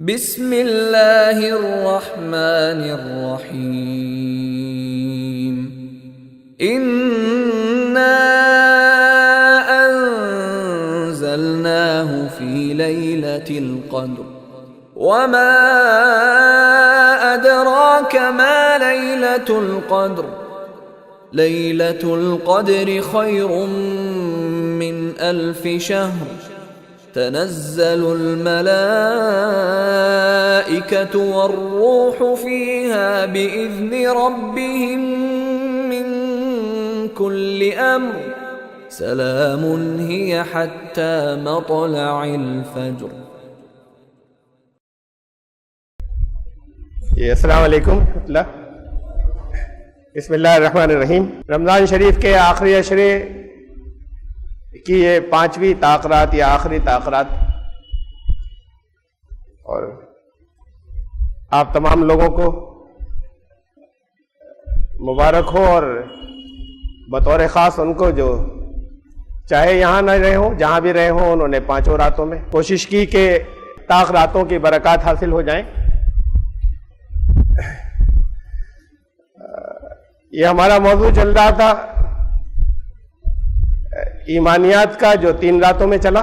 بسم اللہ الرحمن الرحیم انا انزلناہ فی لیلۃ القدر وما ادراک ما لیلۃ القدر لیلۃ القدر خیر من الف شہر تنزل الملائکۃ والروح فیہا بإذن ربہم من کل امر سلام ہی حتی مطلع الفجر۔ السلام علیکم ورحمۃ اللہ۔ بسم اللہ الرحمن الرحیم۔ رمضان شریف کے آخری عشرے کی یہ 5ویں تاخرات یا آخری تاخرات، اور آپ تمام لوگوں کو مبارک ہو، اور بطور خاص ان کو جو چاہے یہاں نہ رہے ہوں، جہاں بھی رہے ہوں، انہوں نے 5 راتوں میں کوشش کی کہ تاخراتوں کی برکات حاصل ہو جائیں۔ یہ ہمارا موضوع چل رہا تھا ایمانیات کا، جو 3 راتوں میں چلا۔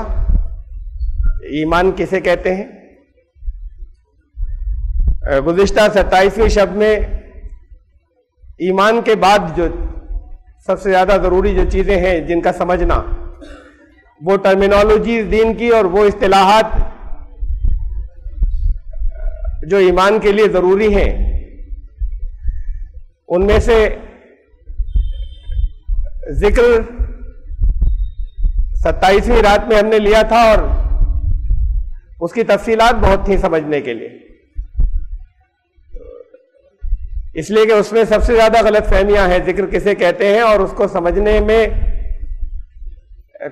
ایمان کسے کہتے ہیں؟ گزشتہ 27ویں شب میں ایمان کے بعد جو سب سے زیادہ ضروری جو چیزیں ہیں جن کا سمجھنا، وہ ٹرمینالوجی دین کی اور وہ اصطلاحات جو ایمان کے لیے ضروری ہیں، ان میں سے ذکر 27ویں رات میں ہم نے لیا تھا، اور اس کی تفصیلات بہت تھیں سمجھنے کے لیے، اس لیے کہ اس میں سب سے زیادہ غلط فہمیاں ہیں ذکر کسے کہتے ہیں، اور اس کو سمجھنے میں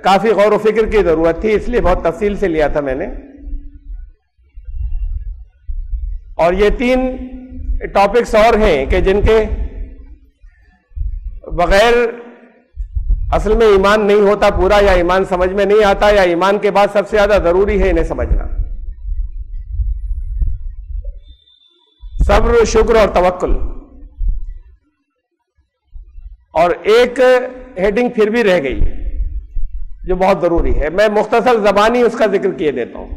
کافی غور و فکر کی ضرورت تھی، اس لیے بہت تفصیل سے لیا تھا میں نے۔ اور یہ 3 ٹاپکس اور ہیں کہ جن کے بغیر اصل میں ایمان نہیں ہوتا پورا، یا ایمان سمجھ میں نہیں آتا، یا ایمان کے بعد سب سے زیادہ ضروری ہے انہیں سمجھنا: صبر، شکر اور توکل۔ اور ایک ہیڈنگ پھر بھی رہ گئی جو بہت ضروری ہے، میں مختصر زبانی اس کا ذکر کیے دیتا ہوں،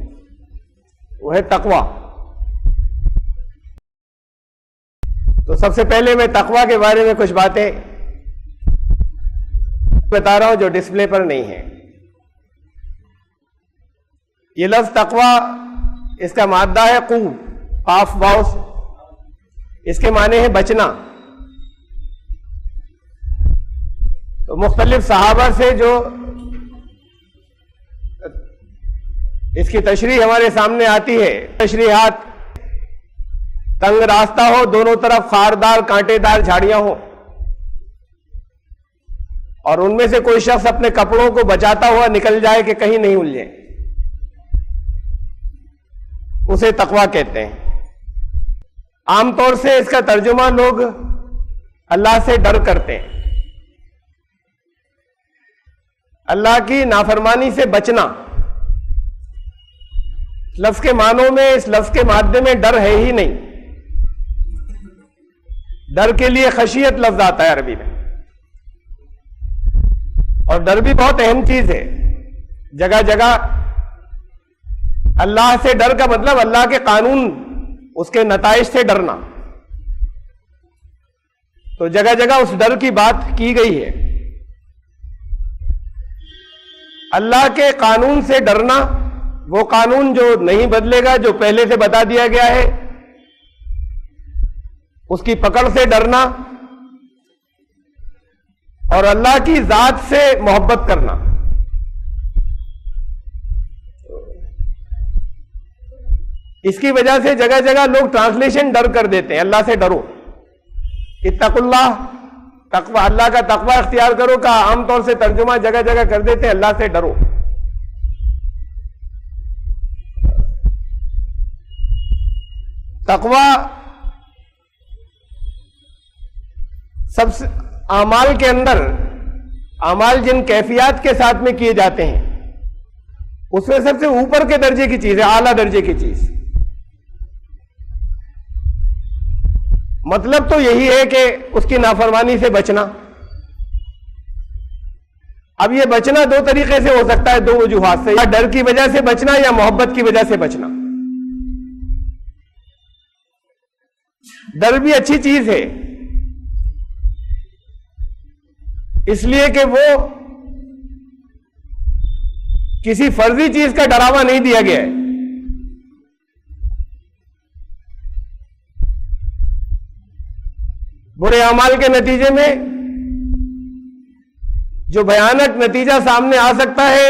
وہ ہے تقویٰ۔ تو سب سے پہلے میں تقویٰ کے بارے میں کچھ باتیں بتا رہا ہوں جو ڈسپلے پر نہیں ہے۔ یہ لفظ تقویٰ، اس کا مادہ ہے قو، قاف واو، اس کے معنی ہے بچنا۔ تو مختلف صحابہ سے جو اس کی تشریح ہمارے سامنے آتی ہے، تشریحات: تنگ راستہ ہو، دونوں طرف خاردار کانٹے دار جھاڑیاں ہوں، اور ان میں سے کوئی شخص اپنے کپڑوں کو بچاتا ہوا نکل جائے کہ کہیں نہیں الجھے، اسے تقویٰ کہتے ہیں۔ عام طور سے اس کا ترجمہ لوگ اللہ سے ڈر کرتے ہیں، اللہ کی نافرمانی سے بچنا۔ لفظ کے معنوں میں، اس لفظ کے مادے میں ڈر ہے ہی نہیں۔ ڈر کے لیے خشیت لفظ آتا ہے عربی میں، اور ڈر بھی بہت اہم چیز ہے۔ جگہ جگہ اللہ سے ڈر کا مطلب اللہ کے قانون، اس کے نتائج سے ڈرنا۔ تو جگہ جگہ اس ڈر کی بات کی گئی ہے۔ اللہ کے قانون سے ڈرنا، وہ قانون جو نہیں بدلے گا، جو پہلے سے بتا دیا گیا ہے، اس کی پکڑ سے ڈرنا، اور اللہ کی ذات سے محبت کرنا۔ اس کی وجہ سے جگہ جگہ لوگ ٹرانسلیشن ڈر کر دیتے ہیں، اللہ سے ڈرو، اتقوا اللہ، تقوی، اللہ کا تقوی اختیار کرو کا عام طور سے ترجمہ جگہ جگہ کر دیتے ہیں اللہ سے ڈرو۔ تقوی سب سے اعمال کے اندر، اعمال جن کیفیات کے ساتھ میں کیے جاتے ہیں، اس میں سب سے اوپر کے درجے کی چیز ہے، اعلیٰ درجے کی چیز۔ مطلب تو یہی ہے کہ اس کی نافرمانی سے بچنا. اب یہ بچنا دو طریقے سے ہو سکتا ہے، دو وجوہات سے، یا ڈر کی وجہ سے بچنا یا محبت کی وجہ سے بچنا. ڈر بھی اچھی چیز ہے، اس لیے کہ وہ کسی فرضی چیز کا ڈراوا نہیں دیا گیا ہے. برے اعمال کے نتیجے میں جو بھیانک نتیجہ سامنے آ سکتا ہے،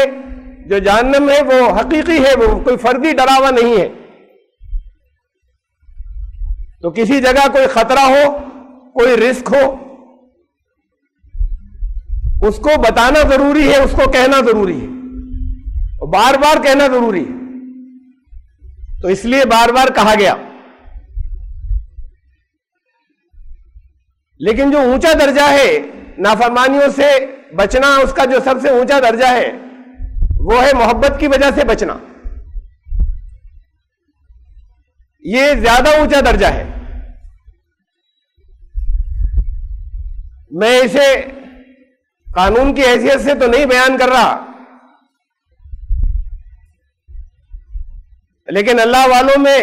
جو جہنم ہے، وہ حقیقی ہے، وہ کوئی فرضی ڈراوا نہیں ہے. تو کسی جگہ کوئی خطرہ ہو، کوئی رسک ہو، اس کو بتانا ضروری ہے، اس کو کہنا ضروری ہے، اور بار بار کہنا ضروری ہے. تو اس لیے بار بار کہا گیا. لیکن جو اونچا درجہ ہے نافرمانیوں سے بچنا، اس کا جو سب سے اونچا درجہ ہے وہ ہے محبت کی وجہ سے بچنا. یہ زیادہ اونچا درجہ ہے. میں اسے قانون کی حیثیت سے تو نہیں بیان کر رہا، لیکن اللہ والوں میں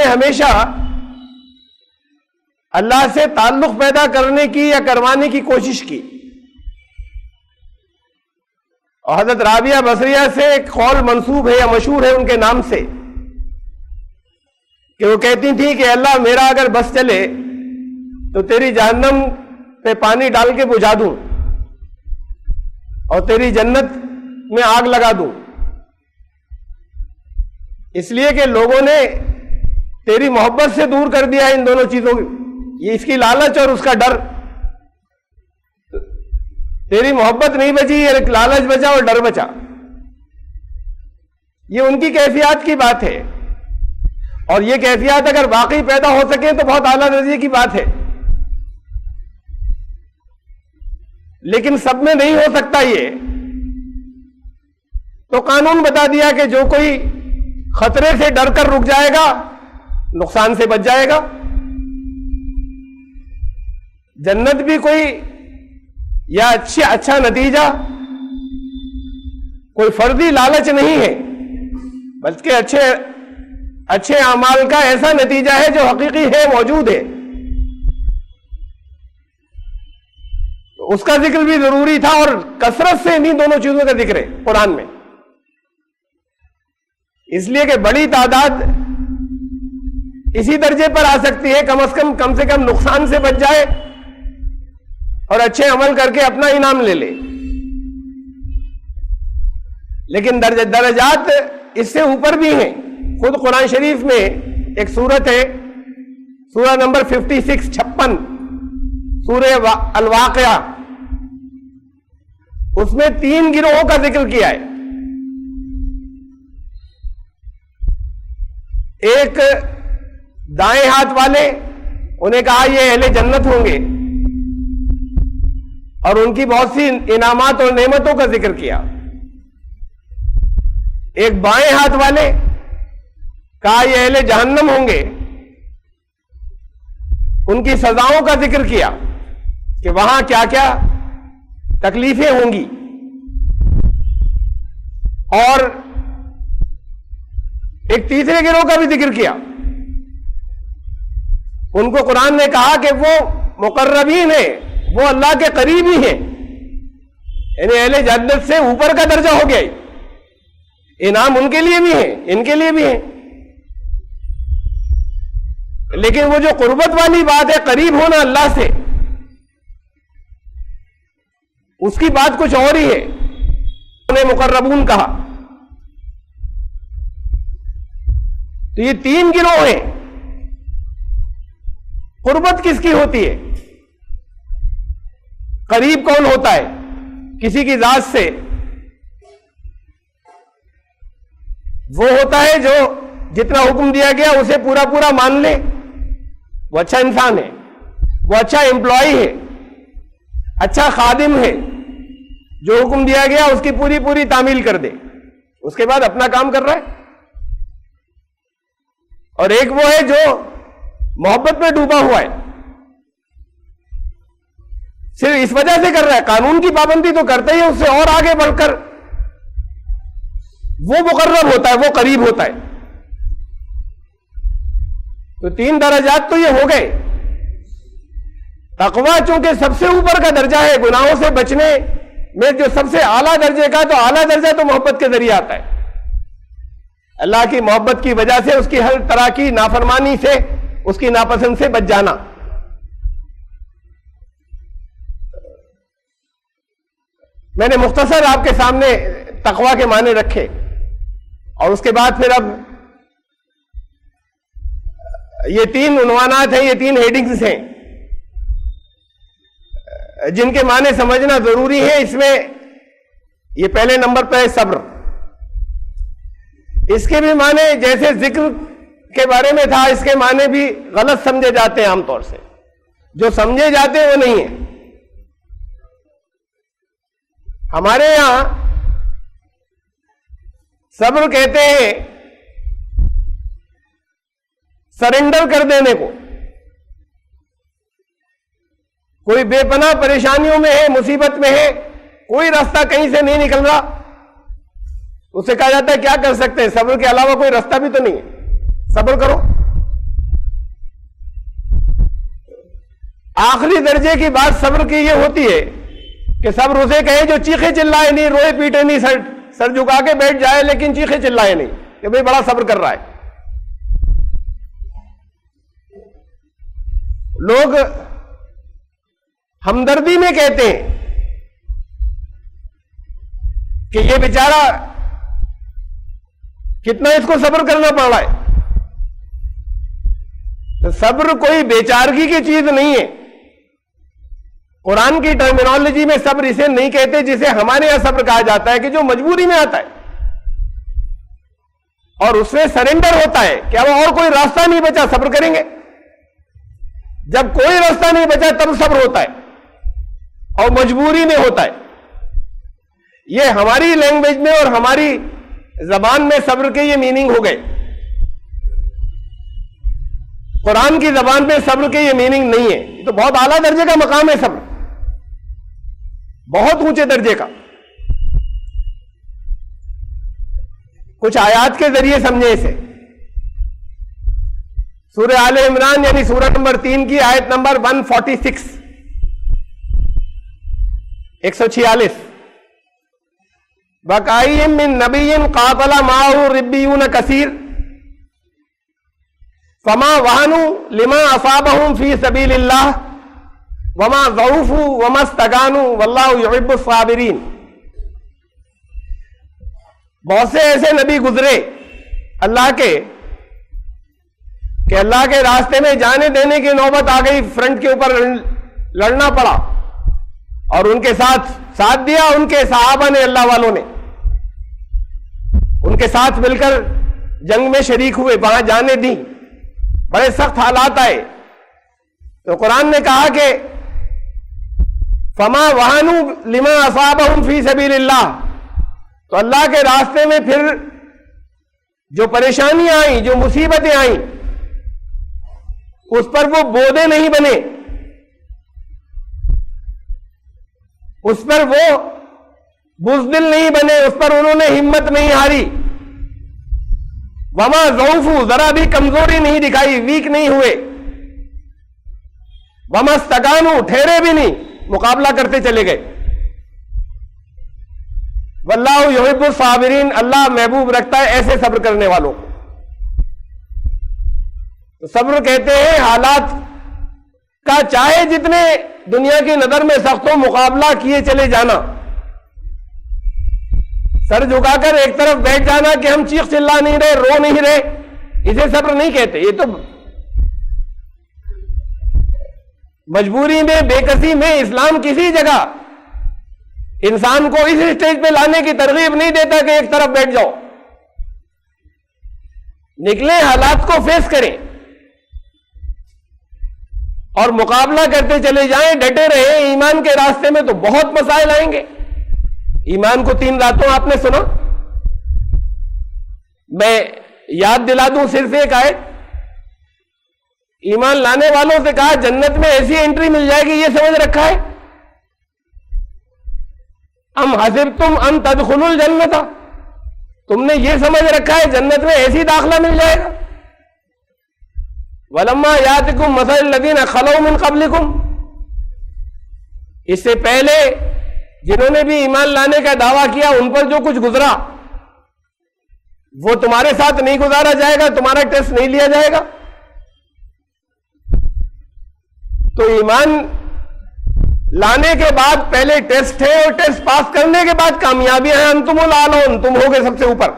ہمیشہ اللہ سے تعلق پیدا کرنے کی یا کروانے کی کوشش کی. اور حضرت رابعہ بصریہ سے ایک قول منسوب ہے یا مشہور ہے ان کے نام سے، کہ وہ کہتی تھی کہ اللہ میرا اگر بس چلے تو تیری جہنم پہ پانی ڈال کے بجھا دوں اور تیری جنت میں آگ لگا دوں، اس لیے کہ لوگوں نے تیری محبت سے دور کر دیا ہے ان دونوں چیزوں کو. یہ اس کی لالچ اور اس کا ڈر. تیری محبت نہیں بچی، یہ لالچ بچا اور ڈر بچا. یہ ان کی کیفیات کی بات ہے، اور یہ کیفیات اگر واقعی پیدا ہو سکے تو بہت اعلیٰ درجے کی بات ہے. لیکن سب میں نہیں ہو سکتا یہ. تو قانون بتا دیا کہ جو کوئی خطرے سے ڈر کر رک جائے گا نقصان سے بچ جائے گا. جنت بھی کوئی یا اچھا نتیجہ کوئی فرضی لالچ نہیں ہے، بلکہ اچھے اعمال کا ایسا نتیجہ ہے جو حقیقی ہے، موجود ہے. اس کا ذکر بھی ضروری تھا، اور کثرت سے انہیں دونوں چیزوں کا ذکر ہے قرآن میں، اس لیے کہ بڑی تعداد اسی درجے پر آ سکتی ہے، کم سے کم نقصان سے بچ جائے اور اچھے عمل کر کے اپنا انعام لے لے. لیکن درجات اس سے اوپر بھی ہیں. خود قرآن شریف میں ایک سورت ہے، سورہ نمبر 56 سورہ الواقعہ، اس میں 3 گروہوں کا ذکر کیا ہے. ایک دائیں ہاتھ والے، انہیں کہا یہ اہل جنت ہوں گے، اور ان کی بہت سی انعامات اور نعمتوں کا ذکر کیا. ایک بائیں ہاتھ والے، کہا یہ اہل جہنم ہوں گے، ان کی سزاؤں کا ذکر کیا کہ وہاں کیا کیا تکلیفیں ہوں گی. اور ایک تیسرے گروہ کا بھی ذکر کیا. ان کو قرآن نے کہا کہ وہ مقربین ہیں، وہ اللہ کے قریبی ہیں، یعنی اہل جنت سے اوپر کا درجہ ہو گیا. انعام ان کے لیے بھی ہیں، ان کے لیے بھی ہیں. لیکن وہ جو قربت والی بات ہے، قریب ہونا اللہ سے، اس کی بات کچھ اور ہی ہے. انہیں مقربون کہا. تو یہ 3 گروہ ہیں. قربت کس کی ہوتی ہے؟ قریب کون ہوتا ہے کسی کی ذات سے؟ وہ ہوتا ہے جو جتنا حکم دیا گیا اسے پورا پورا مان لے، وہ اچھا انسان ہے، وہ اچھا امپلائی ہے، اچھا خادم ہے، جو حکم دیا گیا اس کی پوری پوری تعمیل کر دے، اس کے بعد اپنا کام کر رہا ہے. اور ایک وہ ہے جو محبت میں ڈوبا ہوا ہے، صرف اس وجہ سے کر رہا ہے، قانون کی پابندی تو کرتا ہی ہے، اس سے اور آگے بڑھ کر وہ مقرب ہوتا ہے، وہ قریب ہوتا ہے۔ تو 3 درجات تو یہ ہو گئے۔ تقویٰ چونکہ سب سے اوپر کا درجہ ہے، گناہوں سے بچنے میں جو سب سے اعلیٰ درجے کا، تو اعلیٰ درجہ تو محبت کے ذریعے آتا ہے، اللہ کی محبت کی وجہ سے اس کی ہر طرح کی نافرمانی سے، اس کی ناپسند سے بچ جانا۔ میں نے مختصر آپ کے سامنے تقویٰ کے معنی رکھے، اور اس کے بعد پھر اب یہ 3 عنوانات ہیں، یہ 3 ہیڈنگز ہیں جن کے معنی سمجھنا ضروری ہے۔ اس میں یہ پہلے نمبر پہ ہے صبر۔ اس کے بھی معنی جیسے ذکر کے بارے میں تھا، اس کے معنی بھی غلط سمجھے جاتے ہیں، عام طور سے جو سمجھے جاتے ہیں وہ نہیں ہیں۔ ہمارے یہاں صبر کہتے ہیں سرنڈر کر دینے کو۔ کوئی بے پناہ پریشانیوں میں ہے، مصیبت میں ہے، کوئی راستہ کہیں سے نہیں نکل رہا، اسے کہا جاتا ہے کیا کر سکتے ہیں، صبر کے علاوہ کوئی راستہ بھی تو نہیں ہے، صبر کرو۔ آخری درجے کی بات صبر کی یہ ہوتی ہے کہ صبر اسے کہے جو چیخے چلائے نہیں، روئے پیٹے نہیں، سر جھکا کے بیٹھ جائے لیکن چیخے چلائے نہیں کہ بھئی بڑا صبر کر رہا ہے۔ لوگ ہمدردی میں کہتے ہیں کہ یہ بیچارہ کتنا اس کو صبر کرنا پڑ رہا ہے۔ تو صبر کوئی بیچارگی کی چیز نہیں ہے۔ قرآن کی ٹرمینالوجی میں صبر اسے نہیں کہتے جسے ہمارے یہاں صبر کہا جاتا ہے، کہ جو مجبوری میں آتا ہے اور اس میں سرنڈر ہوتا ہے کہ اب اور کوئی راستہ نہیں بچا، صبر کریں گے۔ جب کوئی راستہ نہیں بچا تب صبر ہوتا ہے، اور مجبوری میں ہوتا ہے۔ یہ ہماری لینگویج میں اور ہماری زبان میں صبر کے یہ میننگ ہو گئے۔ قرآن کی زبان میں صبر کے یہ میننگ نہیں ہے۔ یہ تو بہت اعلیٰ درجے کا مقام ہے صبر، بہت اونچے درجے کا۔ کچھ آیات کے ذریعے سمجھیں اسے۔ سورہ آل عمران یعنی سورہ نمبر 3 کی آیت نمبر 146، 146، وَكَأَيٍّ مِّن نَبِيٍّ قَاتَلَ مَعَهُ رِبِّيُّونَ كَثِيرٌ فَمَا وَهَنُوا لِمَا أَصَابَهُمْ فِي سَبِيلِ اللَّهِ وَمَا ضَعُفُوا وَمَا اسْتَكَانُوا وَاللَّهُ يُحِبُّ الصَّابِرِينَ۔ بہت سے ایسے نبی گزرے اللہ کے کہ اللہ کے راستے میں جانے دینے کی نوبت آ گئی، فرنٹ کے اوپر لڑنا پڑا، اور ان کے ساتھ دیا ان کے صحابہ نے، اللہ والوں نے ان کے ساتھ مل کر جنگ میں شریک ہوئے، وہاں جانے دی، بڑے سخت حالات آئے۔ تو قرآن نے کہا کہ فما وہنوا لما اصابہم فی سبیل اللہ، تو اللہ کے راستے میں پھر جو پریشانیاں آئیں، جو مصیبتیں آئیں، اس پر وہ بودے نہیں بنے، اس پر وہ بزدل نہیں بنے، اس پر انہوں نے ہمت نہیں ہاری۔ وما ضعفوا، ذرا بھی کمزوری نہیں دکھائی، ویک نہیں ہوئے۔ وما استکانوا، ٹھہرے بھی نہیں، مقابلہ کرتے چلے گئے۔ واللہ یحب الصابرین، اللہ محبوب رکھتا ہے ایسے صبر کرنے والوں کو۔ تو صبر کہتے ہیں حالات کا چاہے جتنے دنیا کی نظر میں سخت ہو، مقابلہ کیے چلے جانا، سر جھکا کر ایک طرف بیٹھ جانا کہ ہم چیخ چلا نہیں رہے، رو نہیں رہے، اسے صبر نہیں کہتے۔ یہ تو مجبوری میں، بے کسی میں اسلام کسی جگہ انسان کو اس اسٹیج پہ لانے کی ترغیب نہیں دیتا کہ ایک طرف بیٹھ جاؤ۔ نکلیں، حالات کو فیس کریں اور مقابلہ کرتے چلے جائیں، ڈٹے رہیں۔ ایمان کے راستے میں تو بہت مسائل آئیں گے۔ ایمان کو 3 راتوں آپ نے سنا، میں یاد دلا دوں صرف ایک آیت، ایمان لانے والوں سے کہا جنت میں ایسی انٹری مل جائے گی، یہ سمجھ رکھا ہے؟ ام حسبتم ان تدخلوا الجنت، تم نے یہ سمجھ رکھا ہے جنت میں ایسی داخلہ مل جائے گا؟ وَلَمَّا يَأْتِكُم مَّثَلُ الَّذِينَ خَلَوْا مِن قَبْلِكُم، اس سے پہلے جنہوں نے بھی ایمان لانے کا دعویٰ کیا ان پر جو کچھ گزرا وہ تمہارے ساتھ نہیں گزارا جائے گا، تمہارا ٹیسٹ نہیں لیا جائے گا۔ تو ایمان لانے کے بعد پہلے ٹیسٹ ہے، اور ٹیسٹ پاس کرنے کے بعد کامیابیاں ہیں، انتم الاعلون، تم ہوگے سب سے اوپر۔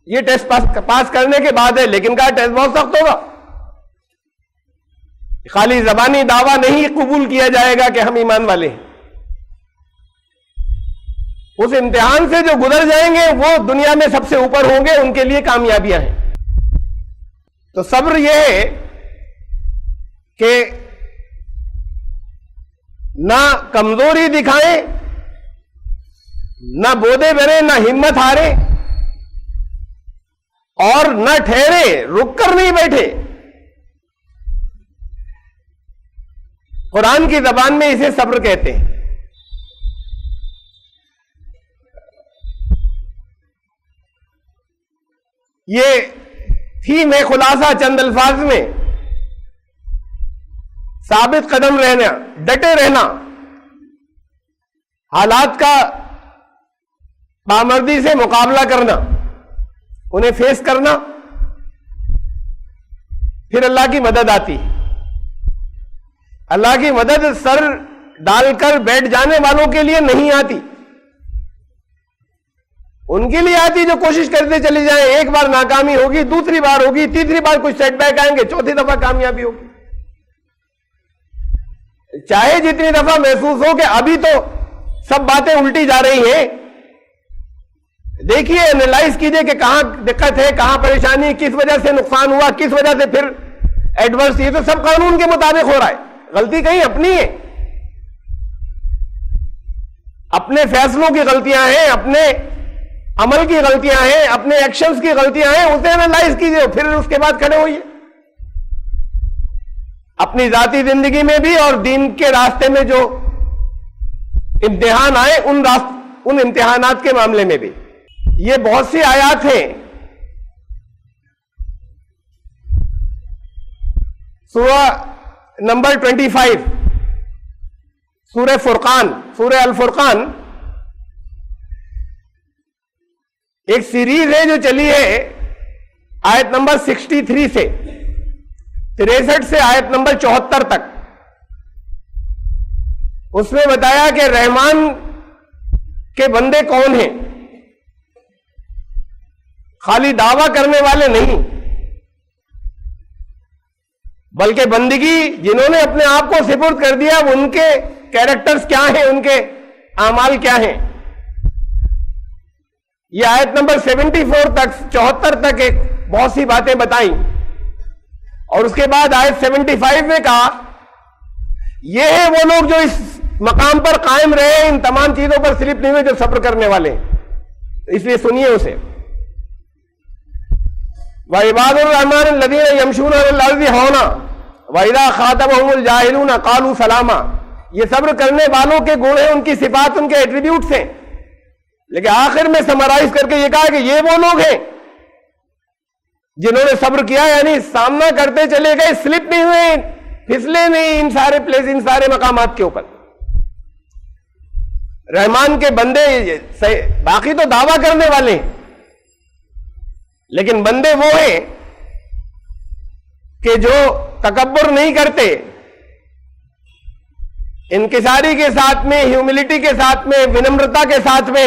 یہ ٹیسٹ پاس کرنے کے بعد ہے، لیکن کہا ٹیسٹ بہت سخت ہوگا، خالی زبانی دعویٰ نہیں قبول کیا جائے گا کہ ہم ایمان والے ہیں۔ اس امتحان سے جو گزر جائیں گے وہ دنیا میں سب سے اوپر ہوں گے، ان کے لیے کامیابیاں ہیں۔ تو صبر یہ ہے کہ نہ کمزوری دکھائیں، نہ بودے بھرے، نہ ہمت ہارے، اور نہ ٹھہرے، رک کر نہیں بیٹھے۔ قرآن کی زبان میں اسے صبر کہتے ہیں۔ یہ تھیم ہے، خلاصہ چند الفاظ میں، ثابت قدم رہنا، ڈٹے رہنا، حالات کا بامردی سے مقابلہ کرنا، انہیں فیس کرنا، پھر اللہ کی مدد آتی۔ اللہ کی مدد سر ڈال کر بیٹھ جانے والوں کے لیے نہیں آتی، ان کے لیے آتی جو کوشش کرتے چلی جائیں۔ ایک بار ناکامی ہوگی، دوسری بار ہوگی، تیسری بار کچھ سیٹ بیک آئیں گے، چوتھی دفعہ کامیابی ہوگی۔ چاہے جتنی دفعہ محسوس ہو کہ ابھی تو سب باتیں الٹی جا رہی ہیں، دیکھیے، انالائز کیجئے کہ کہاں دقت ہے، کہاں پریشانی، کس وجہ سے نقصان ہوا، کس وجہ سے پھر ایڈورس۔ یہ تو سب قانون کے مطابق ہو رہا ہے، غلطی کہیں اپنی ہے، اپنے فیصلوں کی غلطیاں ہیں، اپنے عمل کی غلطیاں ہیں، اپنے ایکشنز کی غلطیاں ہیں، اسے انالائز کیجئے، پھر اس کے بعد کھڑے ہوئیے۔ اپنی ذاتی زندگی میں بھی اور دین کے راستے میں جو امتحان آئے ان امتحانات کے معاملے میں بھی۔ یہ بہت سی آیات ہیں، سورہ نمبر 25، سورہ فرقان، سورہ الفرقان ایک سیریز ہے جو چلی ہے آیت نمبر 63 سے 63 سے آیت نمبر 74 تک۔ اس میں بتایا کہ رحمان کے بندے کون ہیں، خالی دعویٰ کرنے والے نہیں، بلکہ بندگی جنہوں نے اپنے آپ کو سپرد کر دیا، ان کے کیریکٹرز کیا ہیں، ان کے اعمال کیا ہیں۔ یہ آیت نمبر 74 تک 74 تک ایک بہت سی باتیں بتائیں، اور اس کے بعد آیت 75 میں کہا یہ ہے وہ لوگ جو اس مقام پر قائم رہے، ان تمام چیزوں پر سلپ نہیں ہوئے، جو صبر کرنے والے ہیں۔ اس لیے سنیے اسے، وَعِبَادُ الرَّحْمَنِ الَّذِينَ يَمْشُونَ عَلَى الْأَرْضِ هَوْنًا وَإِذَا خَاطَبَهُمُ الْجَاهِلُونَ قَالُوا سَلَامًا۔ یہ صبر کرنے والوں کے گن ہیں، ان کی صفات، ان کے ایٹریبیوٹس ہیں، لیکن آخر میں سمرائز کر کے یہ کہا کہ یہ وہ لوگ ہیں جنہوں نے صبر کیا، یعنی سامنا کرتے چلے گئے، سلپ نہیں ہوئے، پھسلے نہیں ان سارے پلیس، ان سارے مقامات کے اوپر۔ رحمان کے بندے باقی تو دعویٰ کرنے والے ہیں، لیکن بندے وہ ہیں کہ جو تکبر نہیں کرتے، انکساری کے ساتھ میں، ہیوملٹی کے ساتھ میں، ونمرتا کے ساتھ میں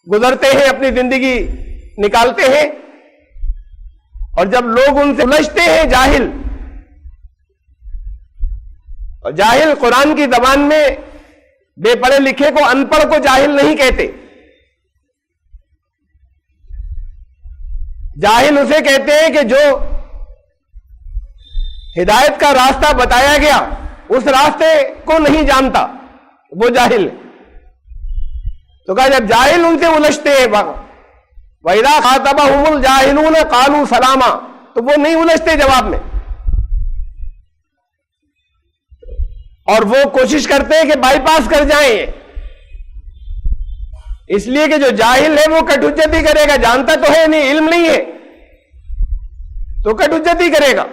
گزرتے ہیں، اپنی زندگی نکالتے ہیں۔ اور جب لوگ ان سے الجھتے ہیں، جاہل، اور جاہل قرآن کی زبان میں بے پڑھے لکھے کو، ان پڑھ کو جاہل نہیں کہتے، جاہل اسے کہتے ہیں کہ جو ہدایت کا راستہ بتایا گیا اس راستے کو نہیں جانتا، وہ جاہل۔ تو کہا جب جاہل ان سے الجھتے ہیں، وَإِذَا خَاطَبَهُمُ الْجَاهِلُونَ قَالُوا سَلَامًا، تو وہ نہیں الجھتے جواب میں، اور وہ کوشش کرتے ہیں کہ بائی پاس کر جائیں، اس لیے کہ جو جاہل ہے وہ کٹ حجتی کرے گا، جانتا تو ہے نہیں، علم نہیں ہے تو کٹ حجتی کرے گا.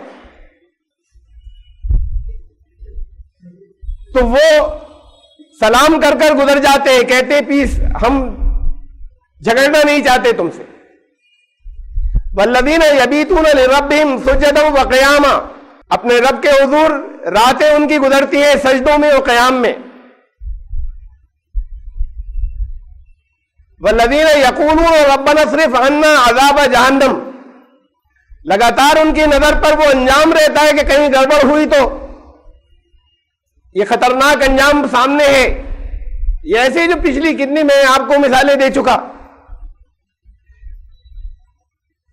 تو وہ سلام کر کر گزر جاتے ہیں، کہتے پیس، ہم جھگڑنا نہیں چاہتے تم سے. والذین یبیتون لربہم سجدا وقیاما، اپنے رب کے حضور راتیں ان کی گزرتی ہیں سجدوں میں اور قیام میں. والذین یقولون ربنا اصرف عنا عذاب جہنم، لگاتار ان کی نظر پر وہ انجام رہتا ہے کہ کہیں گڑبڑ ہوئی تو یہ خطرناک انجام سامنے ہے. یہ ایسے جو پچھلی کتنی میں آپ کو مثالیں دے چکا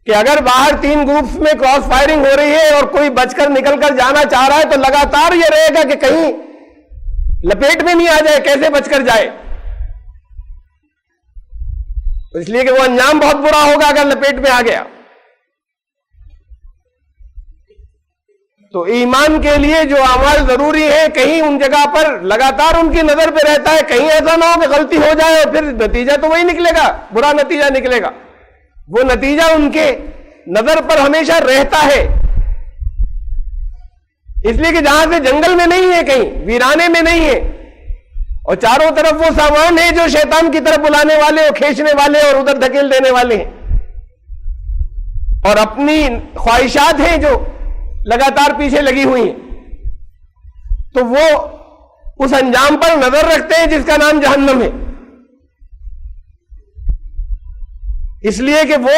کہ اگر باہر 3 گروپس میں کراس فائرنگ ہو رہی ہے اور کوئی بچ کر نکل کر جانا چاہ رہا ہے تو لگاتار یہ رہے گا کہ کہیں لپیٹ میں نہیں آ جائے، کیسے بچ کر جائے. اس لیے کہ وہ انجام بہت برا ہوگا اگر لپیٹ میں آ گیا. تو ایمان کے لیے جو اعمال ضروری ہیں کہیں ان جگہ پر لگاتار ان کی نظر پہ رہتا ہے، کہیں ایسا نہ ہو کہ غلطی ہو جائے اور پھر نتیجہ تو وہی نکلے گا، برا نتیجہ نکلے گا. وہ نتیجہ ان کے نظر پر ہمیشہ رہتا ہے. اس لیے کہ جہاں سے جنگل میں نہیں ہے، کہیں ویرانے میں نہیں ہے، اور چاروں طرف وہ سامان ہیں جو شیطان کی طرف بلانے والے اور کھینچنے والے اور ادھر دھکیل دینے والے ہیں، اور اپنی خواہشات ہیں جو لگاتار پیچھے لگی ہوئی ہیں، تو وہ اس انجام پر نظر رکھتے ہیں جس کا نام جہنم ہے. اس لیے کہ وہ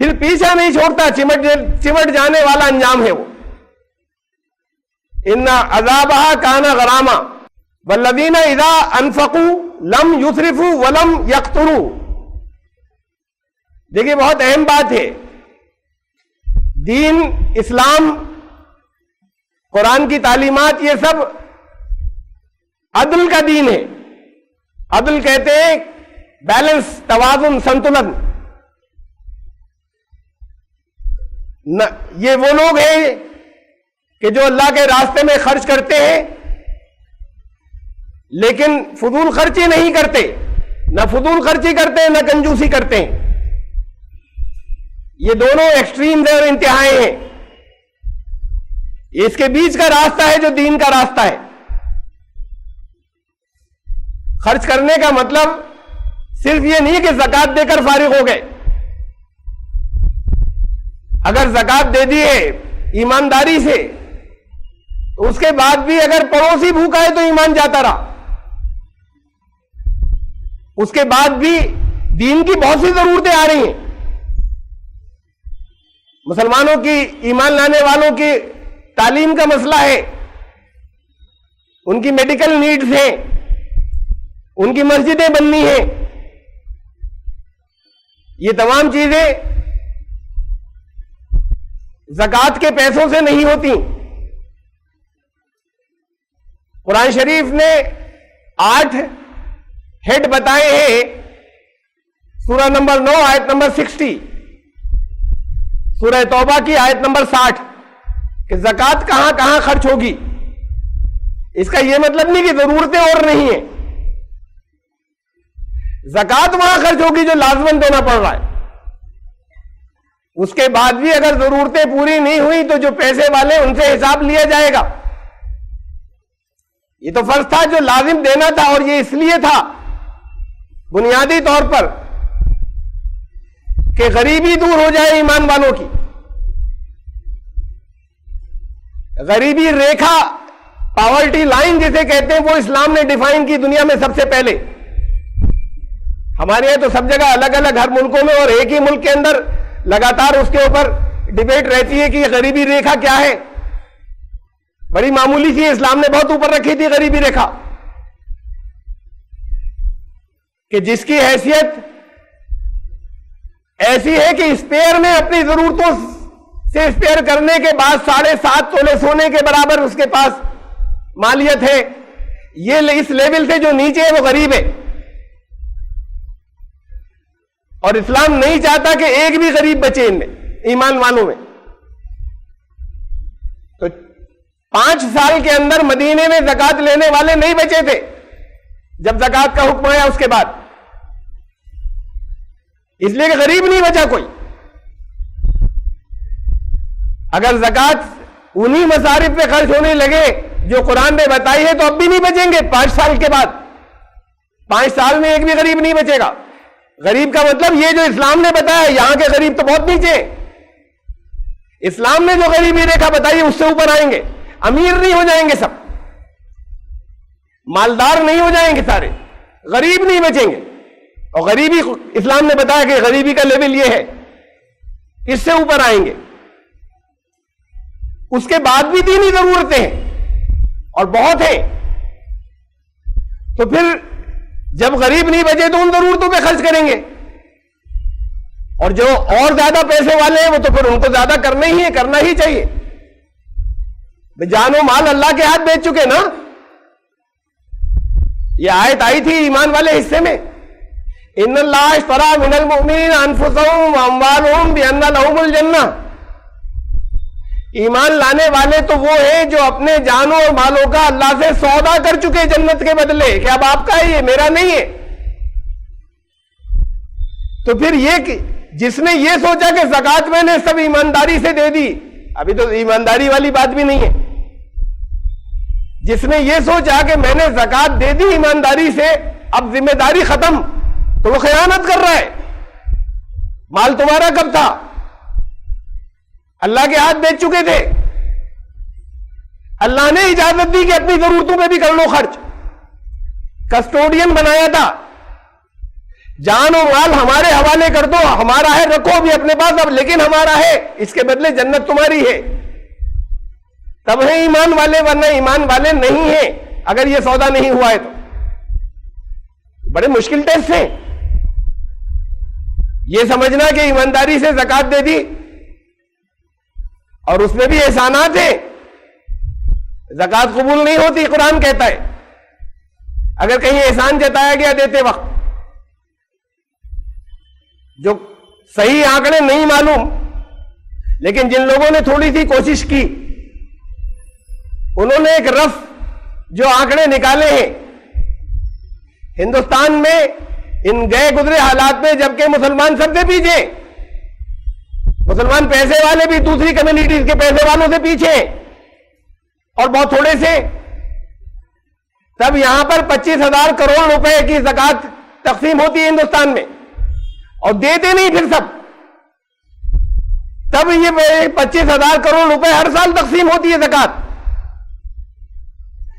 پھر پیچھا نہیں چھوڑتا، چمٹ جانے والا انجام ہے وہ. ان عذابها کان غراما والذین اذا انفقوا لم یسرفوا ولم یقتروا. دیکھیے بہت اہم بات ہے، دین، اسلام، قرآن کی تعلیمات، یہ سب عدل کا دین ہے. عدل کہتے ہیں بیلنس، توازن، سنتلن. یہ وہ لوگ ہیں کہ جو اللہ کے راستے میں خرچ کرتے ہیں لیکن فضول خرچی نہیں کرتے، نہ فضول خرچی کرتے ہیں نہ کنجوسی کرتے ہیں. یہ دونوں ایکسٹریم اور انتہائیں ہیں. اس کے بیچ کا راستہ ہے جو دین کا راستہ ہے. خرچ کرنے کا مطلب صرف یہ نہیں کہ زکات دے کر فارغ ہو گئے. اگر زکات دے دی ہے ایمانداری سے تو اس کے بعد بھی اگر پڑوسی بھوکا ہے تو ایمان جاتا رہا. اس کے بعد بھی دین کی بہت سی ضرورتیں آ رہی ہیں. مسلمانوں کی، ایمان لانے والوں کی تعلیم کا مسئلہ ہے، ان کی میڈیکل نیڈز ہیں، ان کی مسجدیں بننی ہیں. یہ تمام چیزیں زکوٰۃ کے پیسوں سے نہیں ہوتی. قرآن شریف نے 8 ہیڈ بتائے ہیں، سورہ نمبر 9 آیت نمبر 60، سورہ توبہ کی آیت نمبر 60، کہ زکوٰۃ کہاں کہاں خرچ ہوگی. اس کا یہ مطلب نہیں کہ ضرورتیں اور نہیں ہیں، زکوٰۃ وہاں خرچ ہوگی جو لازماً دینا پڑ رہا ہے. اس کے بعد بھی اگر ضرورتیں پوری نہیں ہوئی تو جو پیسے والے ان سے حساب لیا جائے گا. یہ تو فرض تھا جو لازم دینا تھا، اور یہ اس لیے تھا بنیادی طور پر کہ غریبی دور ہو جائے ایمان والوں کی. غریبی ریکھا، پاورٹی لائن جسے کہتے ہیں، وہ اسلام نے ڈیفائن کی دنیا میں سب سے پہلے. ہمارے یہاں تو سب جگہ الگ الگ ہر ملکوں میں، اور ایک ہی ملک کے اندر لگاتار اس کے اوپر ڈیبیٹ رہتی ہے کہ یہ غریبی ریکھا کیا ہے. بڑی معمولی سی، اسلام نے بہت اوپر رکھی تھی غریبی ریکھا، کہ جس کی حیثیت ایسی ہے کہ اسپیئر میں اپنی ضرورتوں سے اسپیئر کرنے کے بعد 7.5 تولے سونے کے برابر اس کے پاس مالیت ہے. یہ اس لیول سے جو نیچے ہے وہ غریب ہے. اور اسلام نہیں چاہتا کہ ایک بھی غریب بچے ان میں، ایمان والوں میں. تو 5 سال کے اندر مدینے میں زکات لینے والے نہیں بچے تھے جب زکات کا حکم آیا اس کے بعد، اس لیے کہ غریب نہیں بچا کوئی۔ اگر زکات انہی مصارف پہ خرچ ہونے لگے جو قرآن نے بتائی ہے تو اب بھی نہیں بچیں گے 5 سال کے بعد۔ 5 سال میں ایک بھی غریب نہیں بچے گا۔ غریب کا مطلب یہ جو اسلام نے بتایا، یہاں کے غریب تو بہت نیچے ہیں۔ اسلام نے جو غریبی ریکھا بتائی ہے اس سے اوپر آئیں گے، امیر نہیں ہو جائیں گے، سب مالدار نہیں ہو جائیں گے، سارے غریب نہیں بچیں گے۔ اور غریبی اسلام نے بتایا کہ غریبی کا لیول یہ ہے، اس سے اوپر آئیں گے۔ اس کے بعد بھی دینی ضرورتیں ہیں اور بہت ہیں، تو پھر جب غریب نہیں بچے تو ان ضرورتوں پہ خرچ کریں گے، اور جو اور زیادہ پیسے والے ہیں وہ تو پھر ان کو زیادہ کرنا ہی ہے، کرنا ہی چاہیے۔ جان و مال اللہ کے ہاتھ بیچ چکے نا۔ یہ آیت آئی تھی ایمان والے حصے میں، ان اللہ اشتری من المؤمنین انفسهم واموالهم بان لهم الجنہ۔ ایمان لانے والے تو وہ ہیں جو اپنے جانوں اور مالوں کا اللہ سے سودا کر چکے جنت کے بدلے، کہ اب آپ کا ہے، یہ میرا نہیں ہے۔ تو پھر یہ جس نے یہ سوچا کہ زکات میں نے سب ایمانداری سے دے دی، ابھی تو ایمانداری والی بات بھی نہیں ہے، جس نے یہ سوچا کہ میں نے زکات دے دی ایمانداری سے، اب ذمہ داری ختم، تو وہ خیانت کر رہا ہے۔ مال تمہارا کب تھا؟ اللہ کے ہاتھ بیچ چکے تھے۔ اللہ نے اجازت دی کہ اپنی ضرورتوں پہ بھی کر لو خرچ، کسٹوڈین بنایا تھا، جان و مال ہمارے حوالے کر دو، ہمارا ہے رکھو بھی اپنے پاس، اب لیکن ہمارا ہے، اس کے بدلے جنت تمہاری ہے۔ تب ہے ایمان والے، ورنہ ایمان والے نہیں ہیں اگر یہ سودا نہیں ہوا ہے تو۔ بڑے مشکل ٹیسٹ ہیں۔ یہ سمجھنا کہ ایمانداری سے زکات دے دی اور اس میں بھی احسانات ہیں، زکات قبول نہیں ہوتی، قرآن کہتا ہے۔ اگر کہیں احسان جتایا گیا دیتے وقت، جو صحیح آنکڑے نہیں معلوم، لیکن جن لوگوں نے تھوڑی سی کوشش کی، انہوں نے ایک رف جو آنکڑے نکالے ہیں ہندوستان میں ان گئے گزرے حالات میں، جبکہ مسلمان سب سے پیچھے، مسلمان پیسے والے بھی دوسری کمیونٹیز کے پیسے والوں سے پیچھے اور بہت تھوڑے سے، تب یہاں پر 25,000 کروڑ روپے کی زکات تقسیم ہوتی ہے ہندوستان میں، اور دیتے نہیں پھر سب، تب یہ 25,000 کروڑ روپے ہر سال تقسیم ہوتی ہے زکات،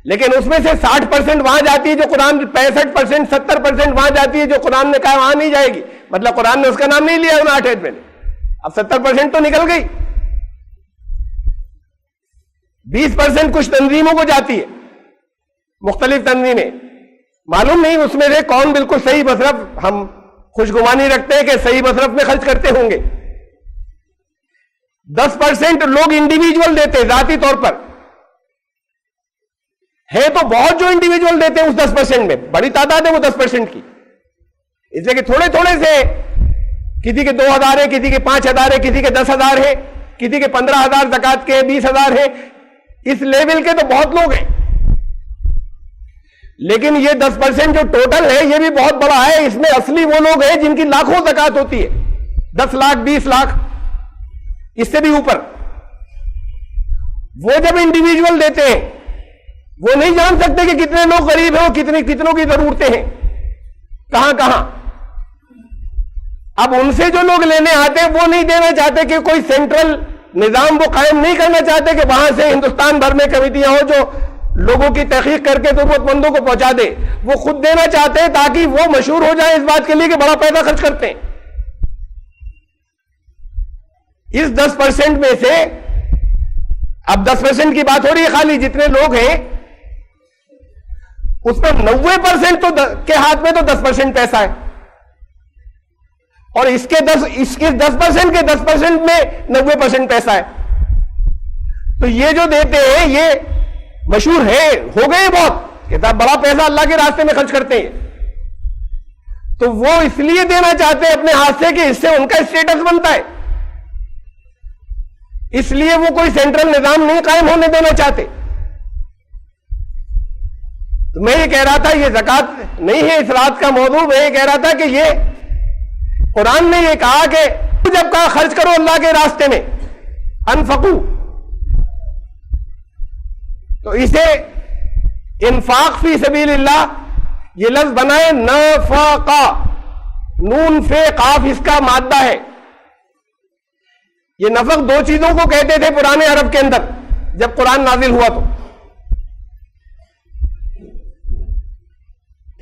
لیکن اس میں سے 60% وہاں جاتی ہے جو قرآن، 65%، 70% وہاں جاتی ہے جو قرآن نے کہا وہاں نہیں جائے گی، مطلب قرآن نے اس کا نام نہیں لیا 59 میں، اب 70% تو نکل گئی، 20% کچھ تنظیموں کو جاتی ہے، مختلف تنظیمیں، معلوم نہیں اس میں سے کون بالکل صحیح مصرف، ہم خوشگمانی رکھتے ہیں کہ صحیح مصرف میں خرچ کرتے ہوں گے۔ 10% لوگ انڈیویجول دیتے، ذاتی طور پر ہے تو بہت جو انڈیویجول دیتے ہیں اس 10% میں، بڑی تعداد ہے وہ 10% کی، اس لیے کہ تھوڑے تھوڑے سے، کسی کے 2,000 ہے، کسی کے 5,000 ہے، کسی کے 10,000 ہے، کسی کے 15,000 زکات کے، 20,000 ہے، اس لیول کے تو بہت لوگ ہیں، لیکن یہ 10% جو ٹوٹل ہے یہ بھی بہت بڑا ہے، اس میں اصلی وہ لوگ ہیں جن کی لاکھوں زکات ہوتی ہے، 10 لاکھ 20 لاکھ اس سے بھی اوپر، وہ جب انڈیویجول دیتے ہیں وہ نہیں جان سکتے کہ کتنے لوگ غریب ہیں اور کتنوں کی ضرورتیں ہیں، کہاں کہاں۔ اب ان سے جو لوگ لینے آتے ہیں وہ نہیں دینا چاہتے، کہ کوئی سینٹرل نظام وہ قائم نہیں کرنا چاہتے کہ وہاں سے ہندوستان بھر میں کمیٹیاں ہو جو لوگوں کی تحقیق کر کے ضرورت مندوں کو پہنچا دے، وہ خود دینا چاہتے ہیں تاکہ وہ مشہور ہو جائے اس بات کے لیے کہ بڑا پیسہ خرچ کرتے ہیں۔ اس 10% میں سے، اب 10% کی بات ہو رہی ہے خالی، جتنے لوگ ہیں اس میں 90% تو کے ہاتھ میں تو 10% پیسہ ہے، اور اس کے 10% کے 10% میں 90% پیسہ ہے، تو یہ جو دیتے ہیں یہ مشہور ہے، ہو گئے بہت کہ بڑا پیسہ اللہ کے راستے میں خرچ کرتے ہیں، تو وہ اس لیے دینا چاہتے ہیں اپنے ہاتھ سے کہ اس سے ان کا اسٹیٹس بنتا ہے، اس لیے وہ کوئی سینٹرل نظام نہیں قائم ہونے دینا چاہتے، تو میں یہ کہہ رہا تھا یہ زکوٰۃ نہیں ہے اس رات کا موضوع. میں یہ کہہ رہا تھا کہ یہ قرآن نے یہ کہا کہ جب کہا خرچ کرو اللہ کے راستے میں انفقو, تو اسے انفاق فی سبیل اللہ یہ لفظ بنائے نفقہ, نون فے قاف اس کا مادہ ہے. یہ نفق دو چیزوں کو کہتے تھے پرانے عرب کے اندر جب قرآن نازل ہوا. تو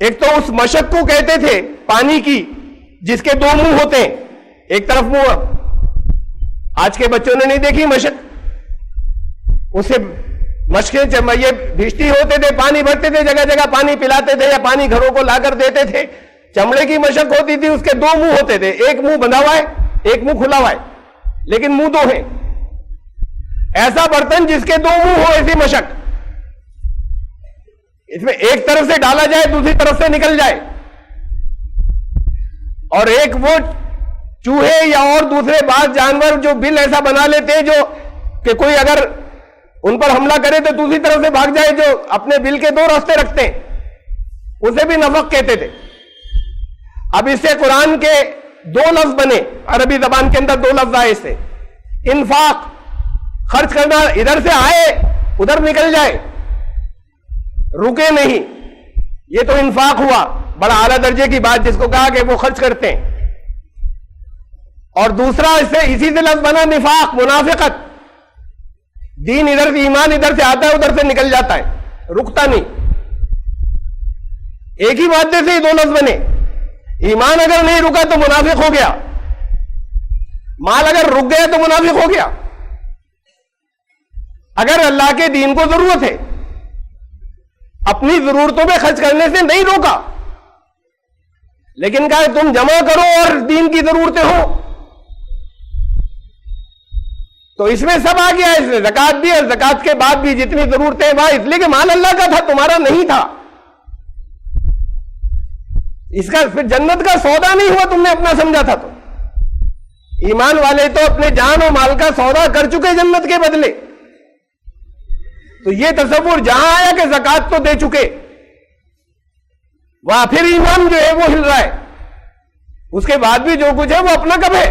ایک تو اس مشق کو کہتے تھے پانی کی جس کے دو منہ ہوتے ہیں, ایک طرف منہ, آج کے بچوں نے نہیں دیکھی مشق, اسے مشقیں یہ بھیجتی ہوتے تھے, پانی بھرتے تھے, جگہ جگہ پانی پلاتے تھے یا پانی گھروں کو لا کر دیتے تھے. چمڑے کی مشق ہوتی تھی, اس کے دو منہ ہوتے تھے, ایک منہ بندھا ہوا ہے ایک منہ کھلا ہوا ہے, لیکن منہ دو ہیں. ایسا برتن جس کے دو منہ ہو ایسی مشق, اس میں ایک طرف سے ڈالا جائے دوسری طرف سے نکل جائے, اور ایک وہ چوہے یا اور دوسرے بعض جانور جو بل ایسا بنا لیتے ہیں جو کہ کوئی اگر ان پر حملہ کرے تو دوسری طرف سے بھاگ جائے, جو اپنے بل کے دو راستے رکھتے ہیں, اسے بھی نفق کہتے تھے. اب اس سے قرآن کے دو لفظ بنے, عربی زبان کے اندر دو لفظ آئے اس سے. انفاق خرچ کرنا, ادھر سے آئے ادھر نکل جائے, رکے نہیں, یہ تو انفاق ہوا, بڑا اعلیٰ درجے کی بات جس کو کہا کہ وہ خرچ کرتے ہیں. اور دوسرا اس سے اسی سے لفظ بنا نفاق, منافقت. دین ادھر سے, ایمان ادھر سے آتا ہے ادھر سے نکل جاتا ہے, رکتا نہیں. ایک ہی مادے سے ہی دو لفظ بنے. ایمان اگر نہیں رکا تو منافق ہو گیا, مال اگر رک گیا تو منافق ہو گیا. اگر اللہ کے دین کو ضرورت ہے, اپنی ضرورتوں پہ خرچ کرنے سے نہیں روکا, لیکن کہا تم جمع کرو اور دین کی ضرورتیں ہو, تو اس میں سب آ گیا. اس میں زکوٰۃ بھی اور زکوٰۃ کے بعد بھی جتنی ضرورتیں ہیں وہاں, اس لیے کہ مال اللہ کا تھا, تمہارا نہیں تھا. اس کا پھر جنت کا سودا نہیں ہوا, تم نے اپنا سمجھا تھا. تو ایمان والے تو اپنے جان و مال کا سودا کر چکے جنت کے بدلے. تو یہ تصور جہاں آیا کہ زکوٰۃ تو دے چکے, وہاں پھر ایمان جو ہے وہ ہل رہا ہے, اس کے بعد بھی جو کچھ ہے وہ اپنا کب ہے,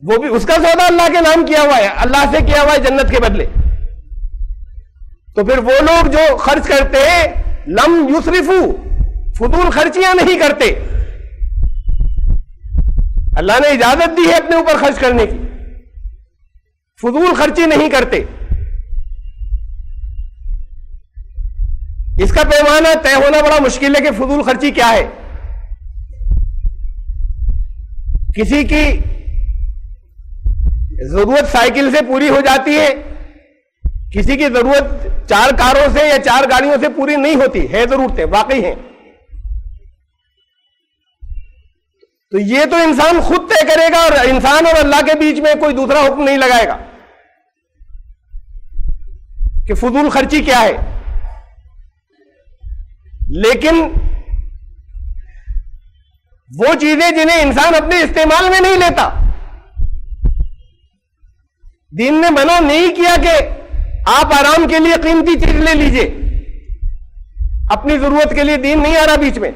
وہ بھی اس کا سودا اللہ کے نام کیا ہوا ہے, اللہ سے کیا ہوا ہے جنت کے بدلے. تو پھر وہ لوگ جو خرچ کرتے ہیں لم یسرفو, فضول خرچیاں نہیں کرتے. اللہ نے اجازت دی ہے اپنے اوپر خرچ کرنے کی, فضول خرچی نہیں کرتے. اس کا پیمانہ طے ہونا بڑا مشکل ہے کہ فضول خرچی کیا ہے. کسی کی ضرورت سائیکل سے پوری ہو جاتی ہے, کسی کی ضرورت 4 کاروں سے یا 4 گاڑیوں سے پوری نہیں ہوتی ہے, ضرورتیں واقعی ہیں. تو یہ تو انسان خود طے کرے گا, اور انسان اور اللہ کے بیچ میں کوئی دوسرا حکم نہیں لگائے گا کہ فضول خرچی کیا ہے. لیکن وہ چیزیں جنہیں انسان اپنے استعمال میں نہیں لیتا, دین نے منع نہیں کیا کہ آپ آرام کے لیے قیمتی چیز لے لیجئے, اپنی ضرورت کے لیے دین نہیں آ رہا بیچ میں,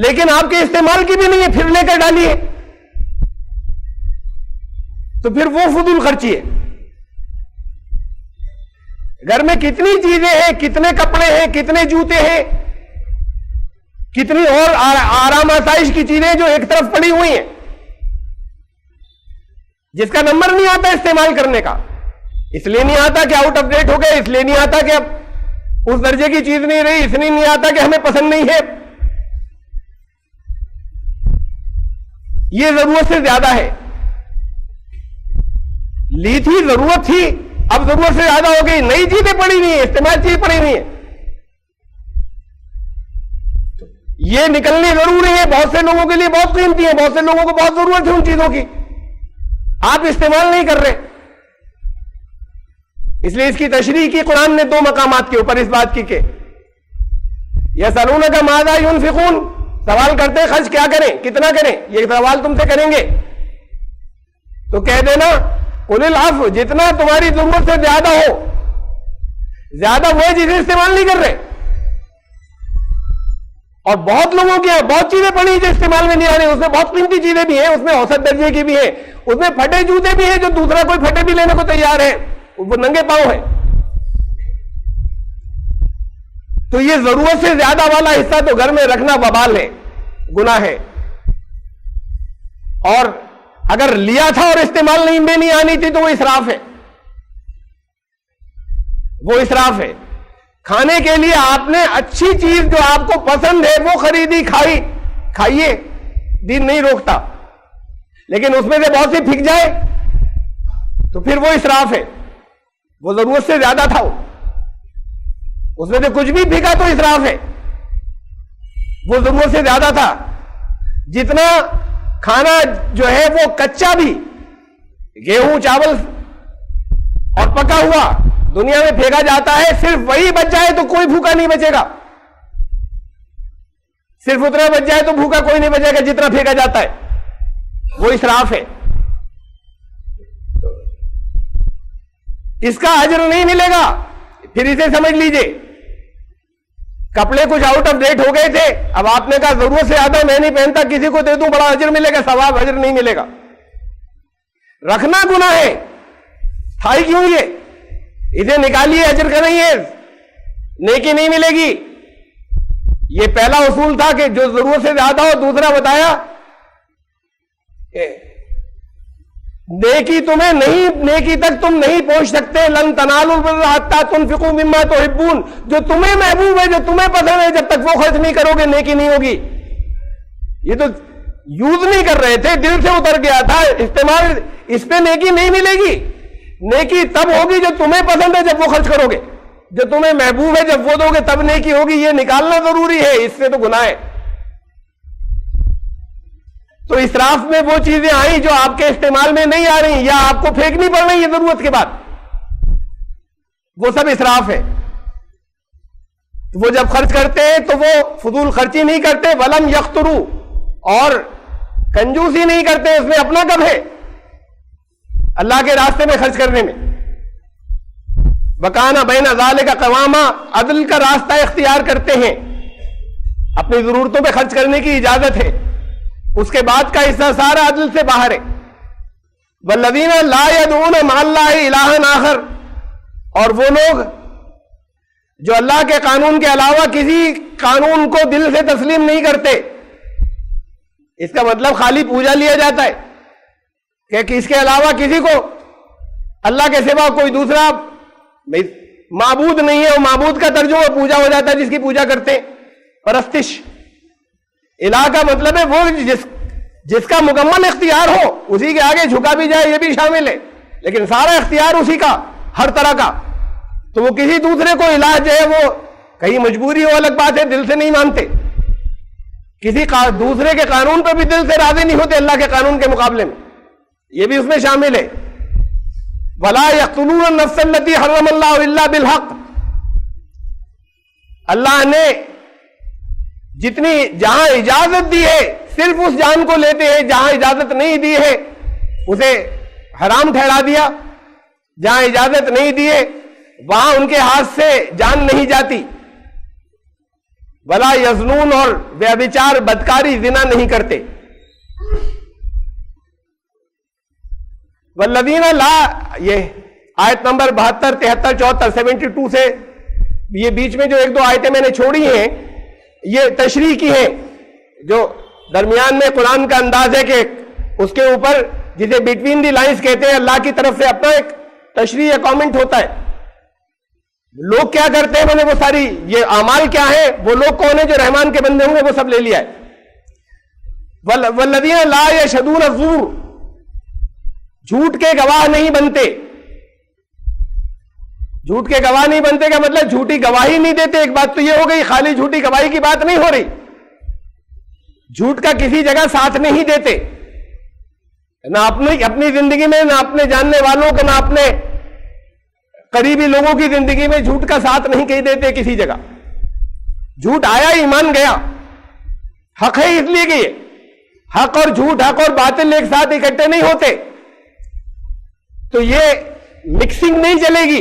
لیکن آپ کے استعمال کی بھی نہیں ہے, پھر لے کر ڈالیے, تو پھر وہ فضول خرچی ہے. گھر میں کتنی چیزیں ہیں, کتنے کپڑے ہیں, کتنے جوتے ہیں, کتنی اور آرام آسائش کی چیزیں جو ایک طرف پڑی ہوئی ہیں, جس کا نمبر نہیں آتا استعمال کرنے کا. اس لیے نہیں آتا کہ آؤٹ آف ڈیٹ ہو گئے, اس لیے نہیں آتا کہ اب اس درجے کی چیز نہیں رہی, اس لیے نہیں آتا کہ ہمیں پسند نہیں ہے. یہ ضرورت سے زیادہ ہے. لی تھی ضرورت تھی, اب ضرورت سے زیادہ ہو گئی, نئی چیزیں پڑی نہیں ہیں, استعمال چیز پڑی نہیں ہے. یہ نکلنی ضروری ہے, بہت سے لوگوں کے لیے بہت قیمتی ہے, بہت سے لوگوں کو بہت ضرورت ہے ان چیزوں کی, آپ استعمال نہیں کر رہے. اس لیے اس کی تشریح کی قرآن نے 2 مقامات کے اوپر اس بات کی کہ یسألونک ماذا ينفقون, سوال کرتے خرچ کیا کریں, کتنا کریں, یہ سوال تم سے کریں گے. تو کہہ دینا قل العفو, جتنا تمہاری ضرورت سے زیادہ ہو, زیادہ وہ ہے جسے استعمال نہیں کر رہے. اور بہت لوگوں کے بہت چیزیں پڑی جو استعمال میں نہیں آ رہی, اس میں بہت قیمتی چیزیں بھی ہیں, اس میں اوسط درجے کی بھی ہیں, اس میں پھٹے جوتے بھی ہیں جو دوسرا کوئی پھٹے بھی لینے کو تیار ہے, وہ ننگے پاؤں ہے. تو یہ ضرورت سے زیادہ والا حصہ تو گھر میں رکھنا وبال ہے, گناہ ہے. اور اگر لیا تھا اور استعمال میں نہیں آنی تھی تو وہ اسراف ہے, وہ اسراف ہے. کھانے کے لیے آپ نے اچھی چیز جو آپ کو پسند ہے وہ خریدی, کھائیے, دین نہیں روکتا, لیکن اس میں سے بہت سی پھک جائے تو پھر وہ اسراف ہے. وہ ضرورت سے زیادہ تھا, اس میں سے کچھ بھی پھکا تو اسراف ہے. وہ ضرورت سے زیادہ تھا. جتنا کھانا جو ہے وہ کچا بھی, گیہوں چاول اور پکا ہوا دنیا میں پھینکا جاتا ہے, صرف وہی بچ جائے تو کوئی بھوکا نہیں بچے گا. صرف اتنا بچ جائے تو بھوکا کوئی نہیں بچے گا جتنا پھینکا جاتا ہے. وہ اسراف ہے. اس کا اجر نہیں ملے گا. پھر اسے سمجھ لیجئے, کپڑے کچھ آؤٹ آف ڈیٹ ہو گئے تھے, اب آپ نے کہا ضرورت سے زیادہ میں نہیں پہنتا, کسی کو دے دوں بڑا اجر ملے گا, ثواب اجر نہیں ملے گا. رکھنا گناہ ہے, تھا ہی کیوں یہ, اسے نکالیے, اجر کا نہیں ہے, نیکی نہیں ملے گی. یہ پہلا اصول تھا کہ جو ضرورت سے زیادہ ہو. دوسرا بتایا نیکی تمہیں نہیں, نیکی تک تم نہیں پہنچ سکتے. لن تنالوا البر حتی تنفقوا مما تحبون, جو تمہیں محبوب ہے, جو تمہیں پسند ہے, جب تک وہ خرچ نہیں کرو گے نیکی نہیں ہوگی. یہ تو یوز نہیں کر رہے تھے, دل سے اتر گیا تھا استعمال, اس پہ نیکی نہیں ملے گی. نیکی تب ہوگی جو تمہیں پسند ہے, جب وہ خرچ کرو گے. جو تمہیں محبوب ہے جب وہ دو گے تب نیکی ہوگی. یہ نکالنا ضروری ہے, اس سے تو گناہ ہے. تو اسراف میں وہ چیزیں آئیں جو آپ کے استعمال میں نہیں آ رہی یا آپ کو پھینکنی پڑ رہی ہے ضرورت کے بعد, وہ سب اسراف ہے. تو وہ جب خرچ کرتے ہیں تو وہ فضول خرچی نہیں کرتے. ولم یقتروا, اور کنجوسی نہیں کرتے, اس میں اپنا کب ہے اللہ کے راستے میں خرچ کرنے میں. وکانا بین ذالک قواما, عدل کا راستہ اختیار کرتے ہیں, اپنی ضرورتوں پہ خرچ کرنے کی اجازت ہے, اس کے بعد کا حصہ سارا عدل سے باہر ہے. والذین لا یدعون مع اللہ الہا آخر, اور وہ لوگ جو اللہ کے قانون کے علاوہ کسی قانون کو دل سے تسلیم نہیں کرتے. اس کا مطلب خالی پوجا لیا جاتا ہے کہ اس کے علاوہ کسی کو اللہ کے سوا کوئی دوسرا معبود نہیں ہے. اور معبود کا ترجمہ پوجا ہو جاتا ہے جس کی پوجا کرتے ہیں, پرستش. الہ کا مطلب ہے وہ جس کا مکمل اختیار ہو, اسی کے آگے جھکا بھی جائے, یہ بھی شامل ہے, لیکن سارا اختیار اسی کا, ہر طرح کا. تو وہ کسی دوسرے کو الہ جو ہے وہ کہیں مجبوری ہو الگ بات ہے, دل سے نہیں مانتے. کسی دوسرے کے قانون پر بھی دل سے راضی نہیں ہوتے اللہ کے قانون کے مقابلے میں, یہ بھی اس میں شامل ہے. وَلَا يَقْتُلُونَ النَّفْسَ الَّتِي حَرَّمَ اللَّهُ إِلَّا بِالْحَقِّ, اللہ نے جتنی جہاں اجازت دی ہے صرف اس جان کو لیتے ہیں, جہاں اجازت نہیں دی ہے اسے حرام ٹھہرا دیا. جہاں اجازت نہیں دی ہے وہاں ان کے ہاتھ سے جان نہیں جاتی. ولا یزنون, اور بیابچار بدکاری زنا نہیں کرتے. والذین لا, یہ آیت نمبر 72, 73, 74, 72 سے یہ بیچ میں جو ایک دو آیتیں میں نے چھوڑی ہیں یہ تشریح کی ہیں, جو درمیان میں قرآن کا انداز ہے کہ اس کے اوپر جسے بٹوین دی لائنز کہتے ہیں, اللہ کی طرف سے اپنا ایک تشریح یا کامنٹ ہوتا ہے. لوگ کیا کرتے ہیں, میں نے وہ ساری یہ اعمال کیا ہیں, وہ لوگ کون ہیں جو رحمان کے بندے ہوں گے, وہ سب لے لیا ہے. والذین لا یشہدون الزور, جھوٹ کے گواہ نہیں بنتے. جھوٹ کے گواہ نہیں بنتے کا مطلب جھوٹی گواہی نہیں دیتے. ایک بات تو یہ ہو گئی, خالی جھوٹی گواہی کی بات نہیں ہو رہی, جھوٹ کا کسی جگہ ساتھ نہیں دیتے, نہ اپنی زندگی میں, نہ اپنے جاننے والوں کا, نہ اپنے قریبی لوگوں کی زندگی میں جھوٹ کا ساتھ نہیں کہیں دیتے کسی جگہ. جھوٹ آیا, ایمان گیا, حق ہے اس لیے کہ یہ حق اور جھوٹ, حق اور باطل ایک ساتھ اکٹھے نہیں ہوتے, تو یہ مکسنگ نہیں چلے گی.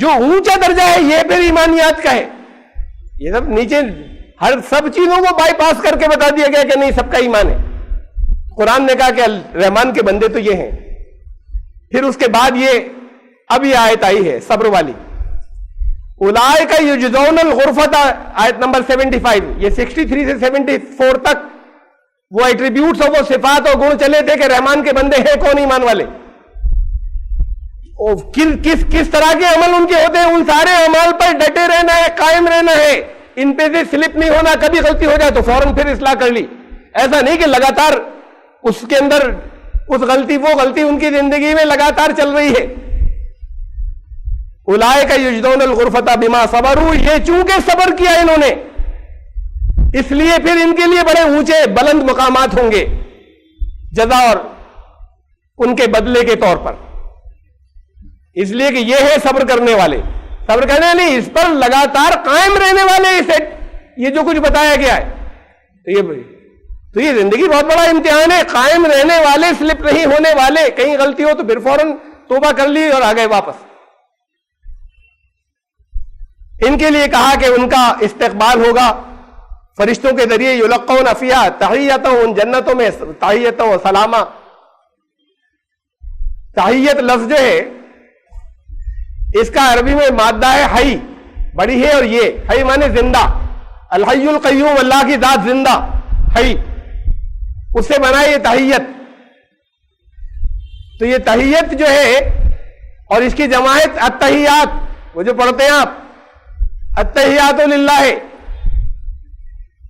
جو اونچا درجہ ہے یہ پھر ایمانیات کا ہے. یہ سب نیچے ہر سب چیزوں کو بائی پاس کر کے بتا دیا گیا کہ نہیں سب کا ایمان ہے. قرآن نے کہا کہ رحمان کے بندے تو یہ ہیں. پھر اس کے بعد اب یہ آیت آئی ہے صبر والی. اولئک یجزون الغرفۃ، آیت نمبر 75. یہ 63 سے 74 تک وہ ایٹریبیوٹس اور وہ صفات اور گن چلے تھے کہ رحمان کے بندے ہیں کون ایمان والے. کس طرح کے عمل ان کے ہوتے ہیں؟ ان سارے اعمال پر ڈٹے رہنا ہے، قائم رہنا ہے، ان پہ سے سلپ نہیں ہونا. کبھی غلطی ہو جائے تو فوراً پھر اصلاح کر لی. ایسا نہیں کہ لگاتار اس کے اندر وہ غلطی ان کی زندگی میں لگاتار چل رہی ہے. اولئک یجزون الغرفۃ بما صبروا، یہ چونکہ صبر کیا انہوں نے اس لیے پھر ان کے لیے بڑے اونچے بلند مقامات ہوں گے جزا اور ان کے بدلے کے طور پر. اس لیے کہ یہ ہے صبر کرنے والے. صبر کرنے نہیں، اس پر لگاتار قائم رہنے والے. یہ جو کچھ بتایا گیا ہے تو یہ زندگی بہت بڑا امتحان ہے. قائم رہنے والے، سلپ نہیں ہونے والے. کہیں غلطی ہو تو پھر فوراً توبہ کر لی اور آ گئے واپس. ان کے لیے کہا کہ ان کا استقبال ہوگا فرشتوں کے ذریعے. یلقون فیہا تحیۃ، ان جنتوں میں تحیۃ و سلامہ. تحیت لفظ جو ہے اس کا عربی میں مادہ ہے حی، بڑی ہے، اور یہ حی مانے زندہ. الحی القیوم، اللہ کی ذات زندہ حی، اس سے بنا یہ تحیت. تو یہ تحیت جو ہے اور اس کی جماعت التحیات، وہ جو پڑھتے ہیں آپ التحیات للہ.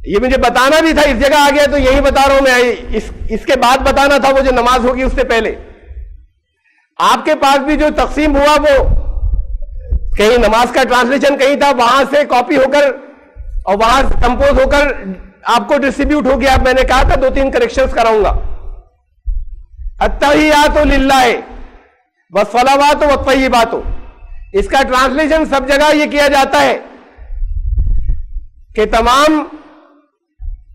یہ مجھے بتانا بھی تھا، اس جگہ آ گیا تو یہی بتا رہا ہوں میں. اس کے بعد بتانا تھا وہ جو نماز ہوگی اس سے پہلے. آپ کے پاس بھی جو تقسیم ہوا وہ کہیں نماز کا ٹرانسلیشن کہیں تھا، وہاں سے کاپی ہو کر اور وہاں کمپوز ہو کر آپ کو ڈسٹریبیوٹ ہو گیا. میں نے کہا تھا 2-3 کریکشنز کراؤں گا. التحیات للہ والصلوات والطیبات، اس کا ٹرانسلیشن سب جگہ یہ کیا جاتا ہے کہ تمام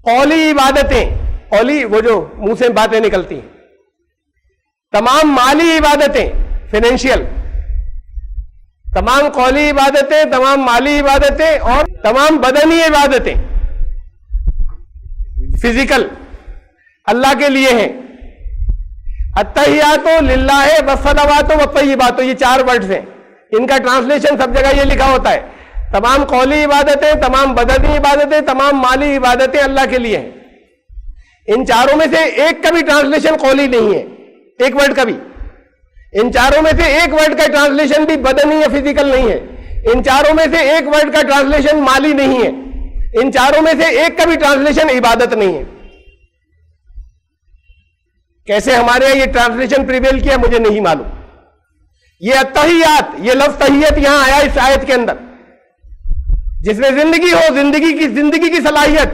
قولی عبادتیں، قولی وہ جو منہ سے باتیں نکلتی ہیں، تمام مالی عبادتیں فائنینشیل، تمام قولی عبادتیں، تمام مالی عبادتیں اور تمام بدنی عبادتیں فزیکل اللہ کے لیے ہیں. التحیات للہ والصلوات والطیبات، یہ 4 ورڈز ہیں. ان کا ٹرانسلیشن سب جگہ یہ لکھا ہوتا ہے تمام قولی عبادتیں، تمام بدنی عبادتیں، تمام مالی عبادتیں اللہ کے لیے ہیں. ان چاروں میں سے ایک کا بھی ٹرانسلیشن قولی نہیں ہے، ایک ورڈ کا بھی. ان چاروں میں سے ایک ورڈ کا ٹرانسلیشن بھی بدنی یا فزیکل نہیں ہے. ان چاروں میں سے ایک ورڈ کا ٹرانسلیشن مالی نہیں ہے. ان چاروں میں سے ایک کا بھی ٹرانسلیشن عبادت نہیں ہے. کیسے ہمارے یہاں یہ ٹرانسلیشن پریویل کیا مجھے نہیں معلوم. یہ التحیات، یہ لفظ تحیت یہاں آیا اس آیت کے اندر، جس میں زندگی ہو، زندگی کی صلاحیت.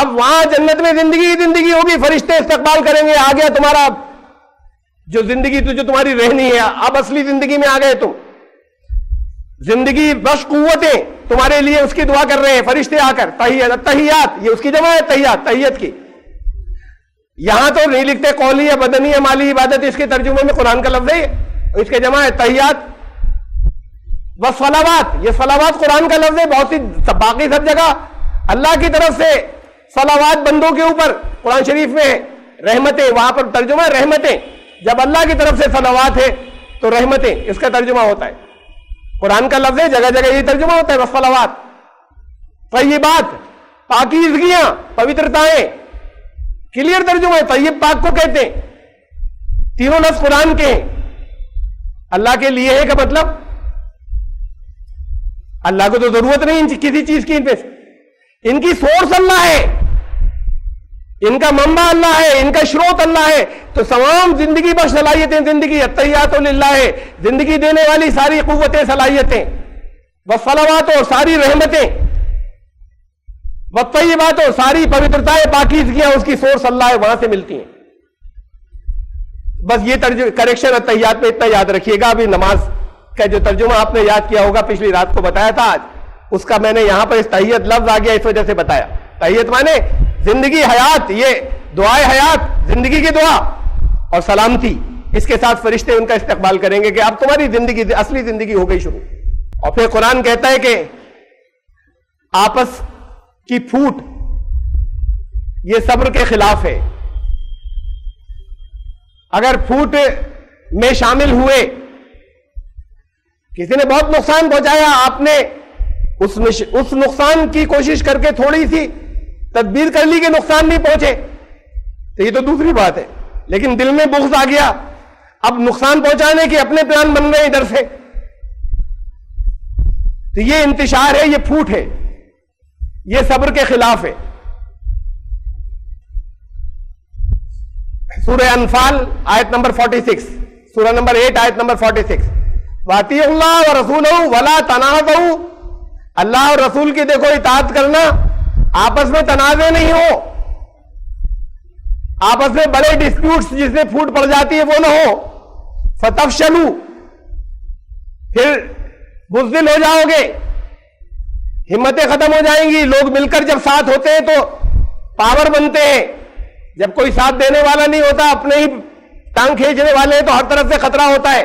اب وہاں جنت میں زندگی ہوگی، فرشتے استقبال کریں گے. آ گیا تمہارا جو زندگی جو تمہاری رہنی ہے، اب اصلی زندگی میں آ گئے تم. زندگی بخش قوتیں تمہارے لیے اس کی دعا کر رہے ہیں فرشتے آ کر. تحیات، یہ اس کی جمع ہے تحیت کی. یہاں تو نہیں لکھتے قولی یا بدنی یا مالی عبادت، اس کے ترجمے میں قرآن کا لفظ ہے، اس کے جمع ہے تحیات. والصلوات، یہ صلوات قرآن کا لفظ ہے. بہت سی باقی سب جگہ اللہ کی طرف سے صلوات بندوں کے اوپر قرآن شریف میں رحمتیں، وہاں پر ترجمہ رحمتیں. جب اللہ کی طرف سے صلوات ہے تو رحمتیں اس کا ترجمہ ہوتا ہے. قرآن کا لفظ ہے، جگہ جگہ یہ ترجمہ ہوتا ہے والصلوات. طیبات، پاکیزگیاں، پوترتائیں، کلیئر ترجمہ ہے. طیب پاک کو کہتے ہیں. تینوں لفظ قرآن کے ہیں. اللہ کے لیے ہے کا مطلب اللہ کو تو ضرورت نہیں کسی چیز کی. ان کی سورس اللہ ہے، ان کا منبع اللہ ہے، ان کا شروط اللہ ہے. تو تمام زندگی بخش صلاحیتیں زندگی التحیات للہ ہے. زندگی دینے والی ساری قوتیں، صلاحیتیں، والصلوات اور ساری رحمتیں، والطیبات اور ساری پوترتائیں، پاکیزگیاں اس کی سورس اللہ ہے، وہاں سے ملتی ہیں. بس یہ کریکشن التحیات میں اتنا یاد رکھیے گا. ابھی نماز کا جو ترجمہ آپ نے یاد کیا ہوگا، پچھلی رات کو بتایا تھا، آج اس کا میں نے یہاں پر اس تحیت لفظ آ گیا اس وجہ سے بتایا. تحیت مانے زندگی، حیات، یہ دعائے حیات، زندگی کی دعا اور سلامتی. اس کے ساتھ فرشتے ان کا استقبال کریں گے کہ اب تمہاری زندگی، اصلی زندگی ہو گئی شروع. اور پھر قرآن کہتا ہے کہ آپس کی پھوٹ یہ صبر کے خلاف ہے. اگر پھوٹ میں شامل ہوئے, کسی نے بہت نقصان پہنچایا, آپ نے اس نقصان کی کوشش کر کے تھوڑی سی تدبیر کر لی کہ نقصان نہیں پہنچے, تو یہ تو دوسری بات ہے. لیکن دل میں بغض آ گیا, اب نقصان پہنچانے کے اپنے پلان بن رہے ادھر سے, تو یہ انتشار ہے, یہ پھوٹ ہے, یہ صبر کے خلاف ہے. سورہ انفال آیت نمبر 46, سورہ نمبر 8 آیت نمبر 46, وَأَطِیعُوا اللَّهَ وَرَسُولَهُ وَلَا تَنَازَعُوا, اللہ اور رسول کی دیکھو اطاعت کرنا, آپس میں تنازع نہیں ہو, آپس میں بڑے ڈسپیوٹس جس میں پھوٹ پڑ جاتی ہے وہ نہ ہو. فَتَفْشَلُوا, پھر بزدل ہو جاؤ گے, ہمتیں ختم ہو جائیں گی. لوگ مل کر جب ساتھ ہوتے ہیں تو پاور بنتے ہیں, جب کوئی ساتھ دینے والا نہیں ہوتا, اپنے ہی ٹانگ کھینچنے والے ہیں, تو ہر طرف سے خطرہ ہوتا ہے.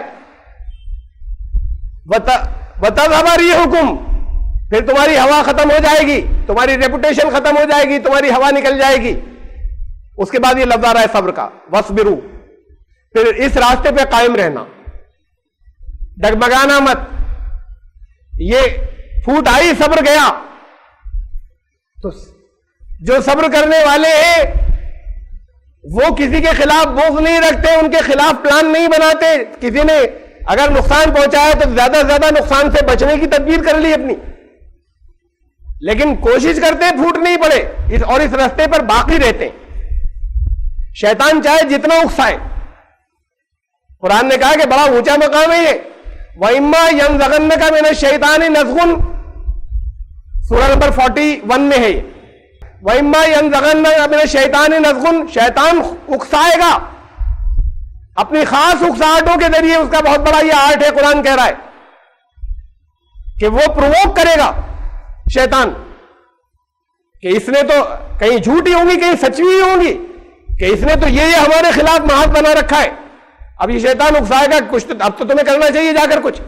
وَتَذْهَبَ رِيحُكُمْ, پھر تمہاری ہوا ختم ہو جائے گی, تمہاری ریپوٹیشن ختم ہو جائے گی, تمہاری ہوا نکل جائے گی. اس کے بعد یہ لفظ آ رہا ہے صبر کا, وَاصْبِرُوا, پھر اس راستے پہ قائم رہنا, ڈگمگانا مت. یہ پھوٹ آئی, صبر گیا. تو جو صبر کرنے والے ہیں وہ کسی کے خلاف بغض نہیں رکھتے, ان کے خلاف پلان نہیں بناتے. کسی نے اگر نقصان پہنچایا تو زیادہ سے زیادہ نقصان سے بچنے کی تدبیر کر لی اپنی, لیکن کوشش کرتے پھوٹ نہیں پڑے, اور اس راستے پر باقی رہتے. شیطان چاہے جتنا اکسائے, قرآن نے کہا کہ بڑا اونچا مقام ہے یہ. وَإِمَّا يَنزَغَنَّكَ مِنَ الشَّيْطَانِ نَزْغٌ, سورہ نمبر 41 میں ہے یہ. وَإِمَّا يَنزَغَنَّكَ مِنَ الشَّيْطَانِ نَزْغٌ, شیطان اکسائے گا اپنی خاص اکساہٹوں کے ذریعے. اس کا بہت بڑا یہ آرٹ ہے, قرآن کہہ رہا ہے کہ وہ پرووک کرے گا شیطان, کہ اس نے تو کہیں جھوٹی ہوں گی کہیں سچی ہوں گی, کہ اس نے تو یہ ہمارے خلاف محاذ بنا رکھا ہے. اب یہ شیطان اکسائے گا کچھ, اب تو تمہیں کرنا چاہیے جا کر کچھ.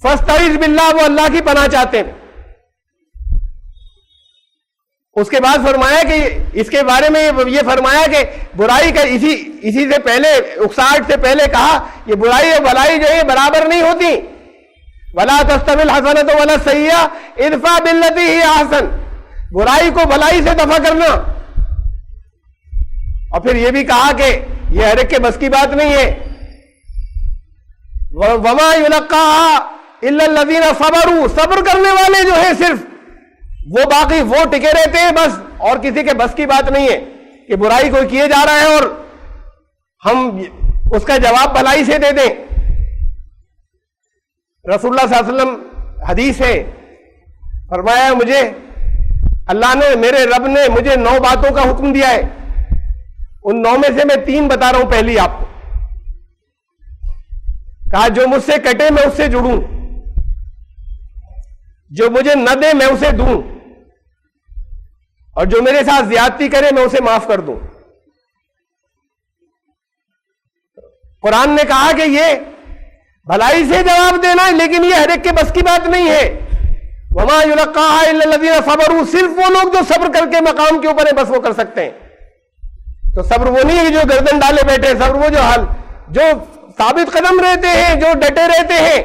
فَاسْتَعِذْ بِاللَّهِ, وہ اللہ کی پناہ چاہتے ہیں. اس کے بعد فرمایا کہ اس کے بارے میں یہ فرمایا کہ برائی کا اسی سے پہلے, اکساہٹ سے پہلے کہا یہ برائی اور بھلائی جو ہے برابر نہیں ہوتی. وَلَا تَسْتَوِي الْحَسَنَةُ وَلَا السَّيِّئَةُ اِدْفَعْ بِالَّتِي هِيَ أَحْسَنُ, برائی کو بھلائی سے دفع کرنا. اور پھر یہ بھی کہا کہ یہ ہر ایک کے بس کی بات نہیں ہے. وَمَا يُلَقَّاهَا إِلَّا الَّذِينَ صَبَرُوا, صبر کرنے والے جو ہیں صرف وہ باقی وہ ٹکے رہتے ہیں بس, اور کسی کے بس کی بات نہیں ہے کہ برائی کوئی کیے جا رہا ہے اور ہم اس کا جواب بھلائی سے دے دیں. رسول اللہ صلی اللہ علیہ وسلم حدیث ہے, فرمایا مجھے اللہ نے, میرے رب نے مجھے 9 باتوں کا حکم دیا ہے, ان 9 میں سے میں 3 بتا رہا ہوں. پہلی آپ کو کہا جو مجھ سے کٹے میں اس سے جڑوں, جو مجھے نہ دے میں اسے دوں, اور جو میرے ساتھ زیادتی کرے میں اسے معاف کر دوں. قرآن نے کہا کہ یہ بھلائی سے جواب دینا ہے, لیکن یہ ہر ایک کے بس کی بات نہیں ہے. وَمَا يُلَقَّاهَا إِلَّا الَّذِينَ صَبَرُوا, صرف وہ لوگ جو صبر کر کے مقام کے اوپر ہیں بس وہ کر سکتے ہیں. تو صبر وہ نہیں ہے جو گردن ڈالے بیٹھے, صبر وہ جو ثابت قدم رہتے ہیں, جو ڈٹے رہتے ہیں,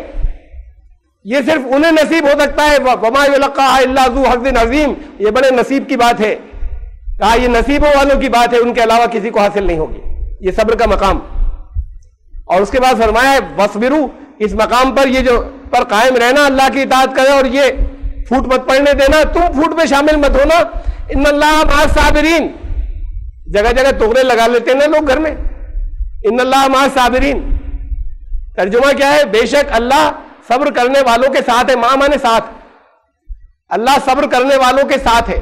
یہ صرف انہیں نصیب ہو سکتا ہے. وَمَا يُلَقَّاهَا إِلَّا ذُو حَظٍّ عَظِيمٍ, یہ بڑے نصیب کی بات ہے. کہا یہ نصیبوں والوں کی بات ہے, ان کے علاوہ کسی کو حاصل نہیں ہوگی یہ صبر کا مقام. اور اس کے بعد فرمایا وَاصْبِرُوا, اس مقام پر یہ جو پر قائم رہنا, اللہ کی اطاعت کرے, اور یہ پھوٹ مت پڑنے دینا, تم پھوٹ میں شامل مت ہونا. ان اللہ مع الصابرین, جگہ جگہ تغرے لگا لیتے ہیں نا لوگ گھر میں, ان اللہ مع الصابرین, ترجمہ کیا ہے؟ بے شک اللہ صبر کرنے والوں کے ساتھ ہے. ماں مانے ساتھ, اللہ صبر کرنے والوں کے ساتھ ہے.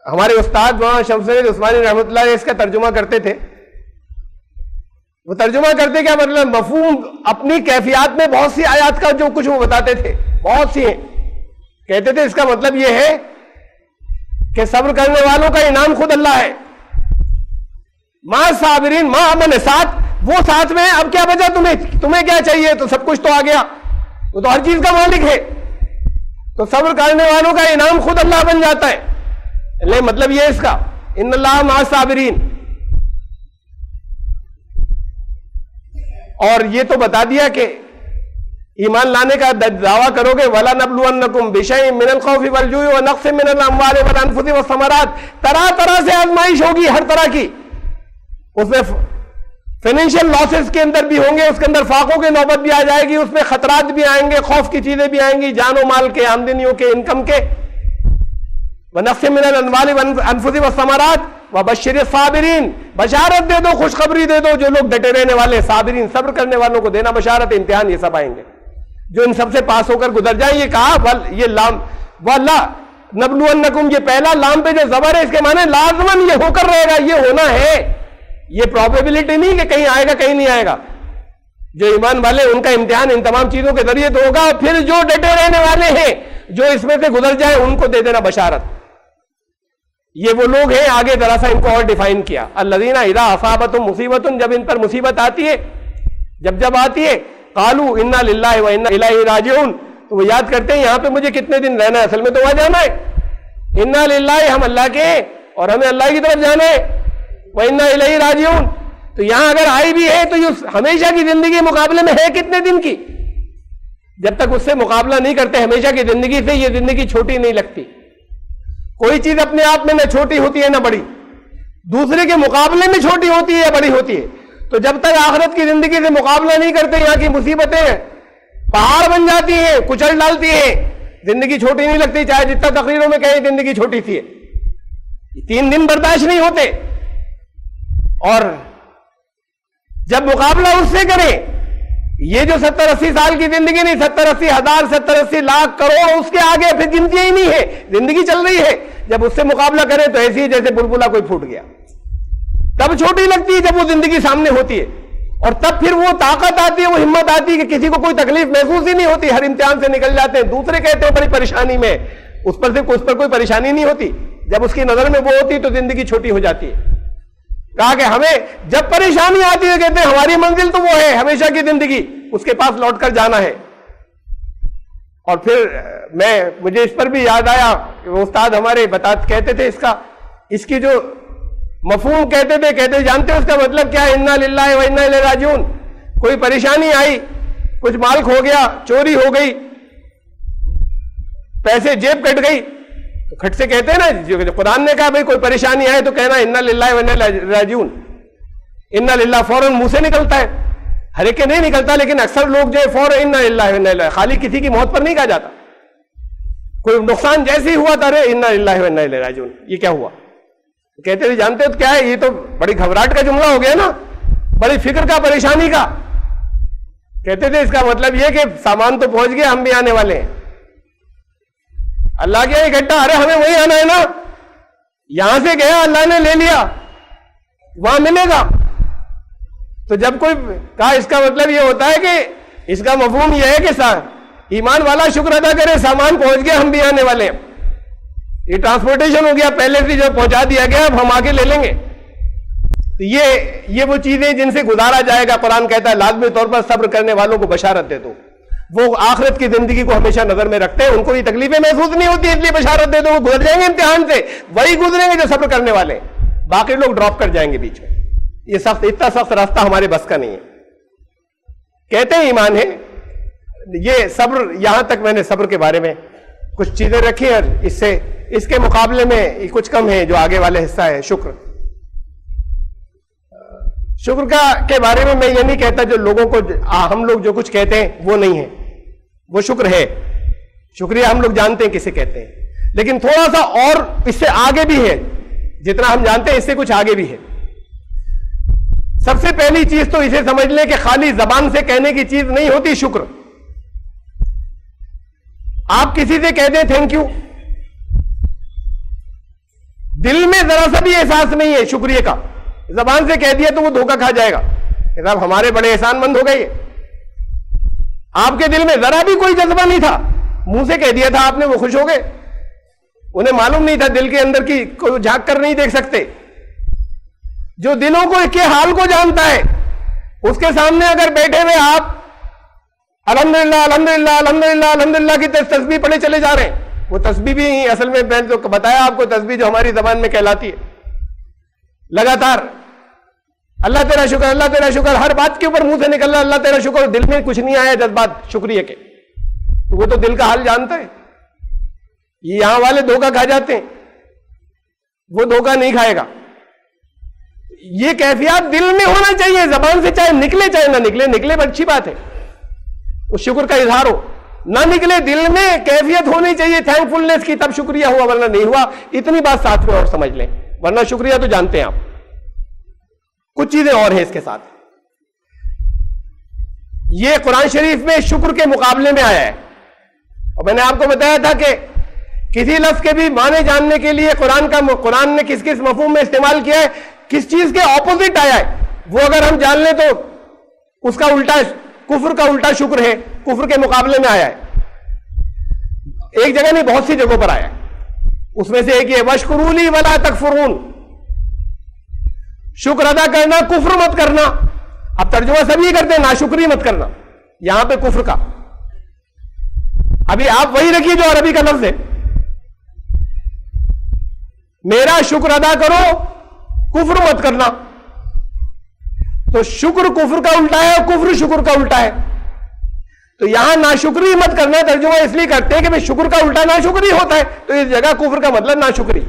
ہمارے استاد مولانا شمس الدین عثمانی رحمۃ اللہ علیہ اس کا ترجمہ کرتے تھے. وہ ترجمہ کرتے کیا مطلب, مفہوم اپنی کیفیات میں بہت سی آیات کا جو کچھ وہ بتاتے تھے, بہت سی ہیں. کہتے تھے اس کا مطلب یہ ہے کہ صبر کرنے والوں کا انعام خود اللہ ہے. ماں صابرین, ماں امن ساتھ, وہ ساتھ میں، اب کیا بچا تمہیں کیا چاہیے؟ تو سب کچھ تو آ گیا، وہ تو ہر چیز کا مالک ہے. تو صبر کرنے والوں کا انعام خود اللہ بن جاتا ہے. لے مطلب یہ اس کا ان اللہ مع الصابرین. اور یہ تو بتا دیا کہ ایمان لانے کا دعویٰ کرو گے وَلَنَبْلُوَنَّكُمْ بِشَيْءٍ مِّنَ الْخَوْفِ وَالْجُوعِ وَنَقْصٍ مِّنَ الْأَمْوَالِ وَالْأَنفُسِ وَالثَّمَرَاتِ. طرح طرح سے آزمائش ہوگی، ہر طرح کی. اس میں فائنینشیل لاسز کے اندر بھی ہوں گے، اس کے اندر فاقوں کی نوبت بھی آ جائے گی، اس میں خطرات بھی آئیں گے، خوف کی چیزیں بھی آئیں گی، جان و مال کے، آمدنیوں کے، انکم کے. وَنَقْصٍ مِّنَ الْأَمْوَالِ وَالْأَنفُسِ وَالثَّمَرَاتِ وَبَشِّرِ الصَّابِرِينَ. بشارت دے دو، خوشخبری دے دو جو لوگ ڈٹے رہنے والے، صابرین صبر کرنے والوں کو دینا بشارت. امتحان یہ سب آئیں گے جو ان سب سے پاس ہو کر گزر جائیں. یہ کہا یہ لام واللہ نبلونکم، یہ پہلا لام پہ جو زبر ہے اس کے معنی لازماً یہ ہو کر رہے گا، یہ ہونا ہے. یہ پروبیبلٹی نہیں کہ کہیں آئے گا کہیں نہیں آئے گا. جو ایمان والے ان کا امتحان ان تمام چیزوں کے ذریعے تو ہوگا. پھر جو ڈٹے رہنے والے ہیں جو اس میں سے گزر جائیں ان کو دے دینا بشارت. یہ وہ لوگ ہیں، آگے ذرا سا ان کو اور ڈیفائن کیا. الذین اذا اصابتهم مصیبت، جب ان پر مصیبت آتی ہے، جب آتی ہے، قالوا انا للہ و انا الیہ راجعون. تو وہ یاد کرتے ہیں یہاں پہ مجھے کتنے دن رہنا ہے، اصل میں تو وہاں جانا ہے. انا للہ، ہم اللہ کے ہیں اور ہمیں اللہ کی طرف جانا ہے. و انا الیہ راجعون. تو یہاں اگر آئی بھی ہے تو یہ ہمیشہ کی زندگی مقابلے میں ہے کتنے دن کی. جب تک اس سے مقابلہ نہیں کرتے ہمیشہ کی زندگی سے، یہ زندگی چھوٹی نہیں لگتی. کوئی چیز اپنے آپ میں نہ چھوٹی ہوتی ہے نہ بڑی، دوسرے کے مقابلے میں چھوٹی ہوتی ہے یا بڑی ہوتی ہے. تو جب تک آخرت کی زندگی سے مقابلہ نہیں کرتے یہاں کی مصیبتیں پہاڑ بن جاتی ہیں، کچل ڈالتی ہیں. زندگی چھوٹی نہیں لگتی، چاہے جتنا تقریروں میں کہیں زندگی چھوٹی سی ہے. 3 دن برداشت نہیں ہوتے. اور جب مقابلہ اس سے کریں، یہ جو 70-80 سال کی زندگی نہیں، 70-80 ہزار، 70-80 لاکھ کروڑ، اس کے آگے پھر گنتی ہی نہیں ہے، زندگی چل رہی ہے. جب اس سے مقابلہ کریں تو ایسی جیسے بلبلا کوئی پھوٹ گیا. تب چھوٹی لگتی ہے جب وہ زندگی سامنے ہوتی ہے. اور تب پھر وہ طاقت آتی ہے، وہ ہمت آتی ہے کہ کسی کو کوئی تکلیف محسوس ہی نہیں ہوتی، ہر امتحان سے نکل جاتے ہیں. دوسرے کہتے ہیں بڑی پریشانی میں، اس پر کوئی پریشانی نہیں ہوتی. جب اس کی نظر میں وہ ہوتی تو زندگی چھوٹی ہو جاتی ہے. کہا کہ ہمیں جب پریشانی آتی ہے کہتے ہیں ہماری منزل تو وہ ہے ہمیشہ کی زندگی، اس کے پاس لوٹ کر جانا ہے. اور پھر مجھے اس پر بھی یاد آیا کہ وہ استاد ہمارے کہتے تھے اس کی جو مفہوم کہتے تھے جانتے اس کا مطلب کیا ہے؟ انا للہ و انا الیہ راجعون. کوئی پریشانی آئی، کچھ مال کھو گیا، چوری ہو گئی، پیسے جیب کٹ گئی، تو کھٹ سے کہتے ہیں نا، جو قرآن نے کہا بھئی کوئی پریشانی آئے تو کہنا انا للہ و انا الیہ راجعون. انا للہ فوراً منہ سے نکلتا ہے، ہر ایک کے نہیں نکلتا، لیکن اکثر لوگ جو ہے فوراً انا للہ و انا الیہ، خالی کسی کی موت پر نہیں کہا جاتا. کوئی نقصان جیسے ہی ہوا تھا رے انا للہ و انا الیہ راجعون، یہ کیا ہوا؟ کہتے تھے جانتے ہو کیا ہے؟ یہ تو بڑی گھبراہٹ کا جملہ ہو گیا نا، بڑی فکر کا، پریشانی کا. کہتے تھے اس کا مطلب یہ کہ سامان تو پہنچ گیا، ہم بھی آنے والے ہیں. اللہ کیا اکٹھا، ارے ہمیں وہی آنا ہے نا، یہاں سے گیا اللہ نے لے لیا، وہاں ملے گا. تو جب کوئی کہا اس کا مطلب یہ ہوتا ہے کہ اس کا مفہوم یہ ہے کہ ایمان والا شکر ادا کرے، سامان پہنچ گیا، ہم بھی آنے والے ہیں. یہ ٹرانسپورٹیشن ہو گیا، پہلے سے جو پہنچا دیا گیا، اب ہم آگے لے لیں گے. تو یہ وہ چیزیں جن سے گزارا جائے گا. قرآن کہتا ہے لازمی طور پر صبر کرنے والوں کو بشارت دے دو. وہ آخرت کی زندگی کو ہمیشہ نظر میں رکھتے ہیں، ان کو یہ تکلیفیں محسوس نہیں ہوتی، اس لیے بشارت دے دو. وہ گزر جائیں گے امتحان سے، وہی گزریں گے جو صبر کرنے والے ہیں، باقی لوگ ڈراپ کر جائیں گے بیچ میں. یہ اتنا سخت راستہ ہمارے بس کا نہیں ہے. کہتے ہیں ایمان ہے. یہ صبر، یہاں تک میں نے صبر کے بارے میں کچھ چیزیں رکھی ہیں. اس کے مقابلے میں کچھ کم ہے جو آگے والے حصہ ہے. شکر کے بارے میں یہ نہیں کہتا جو لوگوں کو ہم لوگ جو کچھ کہتے ہیں وہ نہیں ہے، وہ شکر ہے. شکریہ ہم لوگ جانتے ہیں کسے کہتے ہیں، لیکن تھوڑا سا اور اس سے آگے بھی ہے. جتنا ہم جانتے ہیں اس سے کچھ آگے بھی ہے. سب سے پہلی چیز تو اسے سمجھ لیں کہ خالی زبان سے کہنے کی چیز نہیں ہوتی شکر. آپ کسی سے کہہ دیں تھینک یو، دل میں ذرا سا بھی احساس نہیں ہے شکریہ کا. زبان سے کہہ دیا تو وہ دھوکہ کھا جائے گا کہ صاحب ہمارے بڑے احسان مند ہو گئے. آپ کے دل میں ذرا بھی کوئی جذبہ نہیں تھا، منہ سے کہہ دیا تھا آپ نے، وہ خوش ہو گئے. انہیں معلوم نہیں تھا دل کے اندر کی، کوئی جھانک کر نہیں دیکھ سکتے. جو دلوں کو کے حال کو جانتا ہے اس کے سامنے اگر بیٹھے ہوئے آپ الحمدللہ الحمدللہ الحمدللہ الحمدللہ کی تسبیح پڑھے چلے جا رہے ہیں، وہ تسبیح بھی اصل میں میں تو بتایا آپ کو، تسبیح جو ہماری زبان میں کہلاتی ہے، لگاتار اللہ تیرا شکر اللہ تیرا شکر، ہر بات کے اوپر منہ سے نکل رہا اللہ تیرا شکر، دل میں کچھ نہیں آیا جذبات شکریہ کے، تو وہ تو دل کا حال جانتا ہے. یہ یہاں والے دھوکہ کھا جاتے ہیں، وہ دھوکہ نہیں کھائے گا. یہ کیفیات دل میں ہونا چاہیے، زبان سے چاہے نکلے چاہے نہ نکلے، نکلے پر اچھی بات ہے، اس شکر کا اظہار ہو، نہ نکلے دل میں کیفیت ہونی چاہیے تھینک فلنس کی، تب شکریہ ہوا ورنہ نہیں ہوا. اتنی بات ساتھ میں اور سمجھ لیں، ورنہ شکریہ تو جانتے ہیں آپ، کچھ چیزیں اور ہیں اس کے ساتھ. یہ قرآن شریف میں شکر کے مقابلے میں آیا ہے، اور میں نے آپ کو بتایا تھا کہ کسی لفظ کے بھی معنی جاننے کے لیے قرآن نے کس کس مفہوم میں استعمال کیا ہے، کس چیز کے اپوزٹ آیا ہے، وہ اگر ہم جان لیں تو اس کا الٹا کفر کا الٹا شکر ہے، کفر کے مقابلے میں آیا ہے. ایک جگہ نہیں بہت سی جگہوں پر آیا ہے، اس میں سے ایک یہ وَاشْكُرُوا لِي وَلَا تَكْفُرُونَ، شکر ادا کرنا کفر مت کرنا. اب ترجمہ سب یہ کرتے ہیں ناشکری مت کرنا، یہاں پہ کفر کا. ابھی آپ وہی رکھیے جو عربی کا لفظ ہے، میرا شکر ادا کرو کفر مت کرنا. تو شکر کفر کا الٹا ہے اور کفر شکر کا الٹا ہے. تو یہاں ناشکری مت کرنا ترجمہ اس لیے کرتے ہیں کہ بھئی شکر کا الٹا ناشکری ہوتا ہے، تو اس جگہ کفر کا مطلب ناشکری.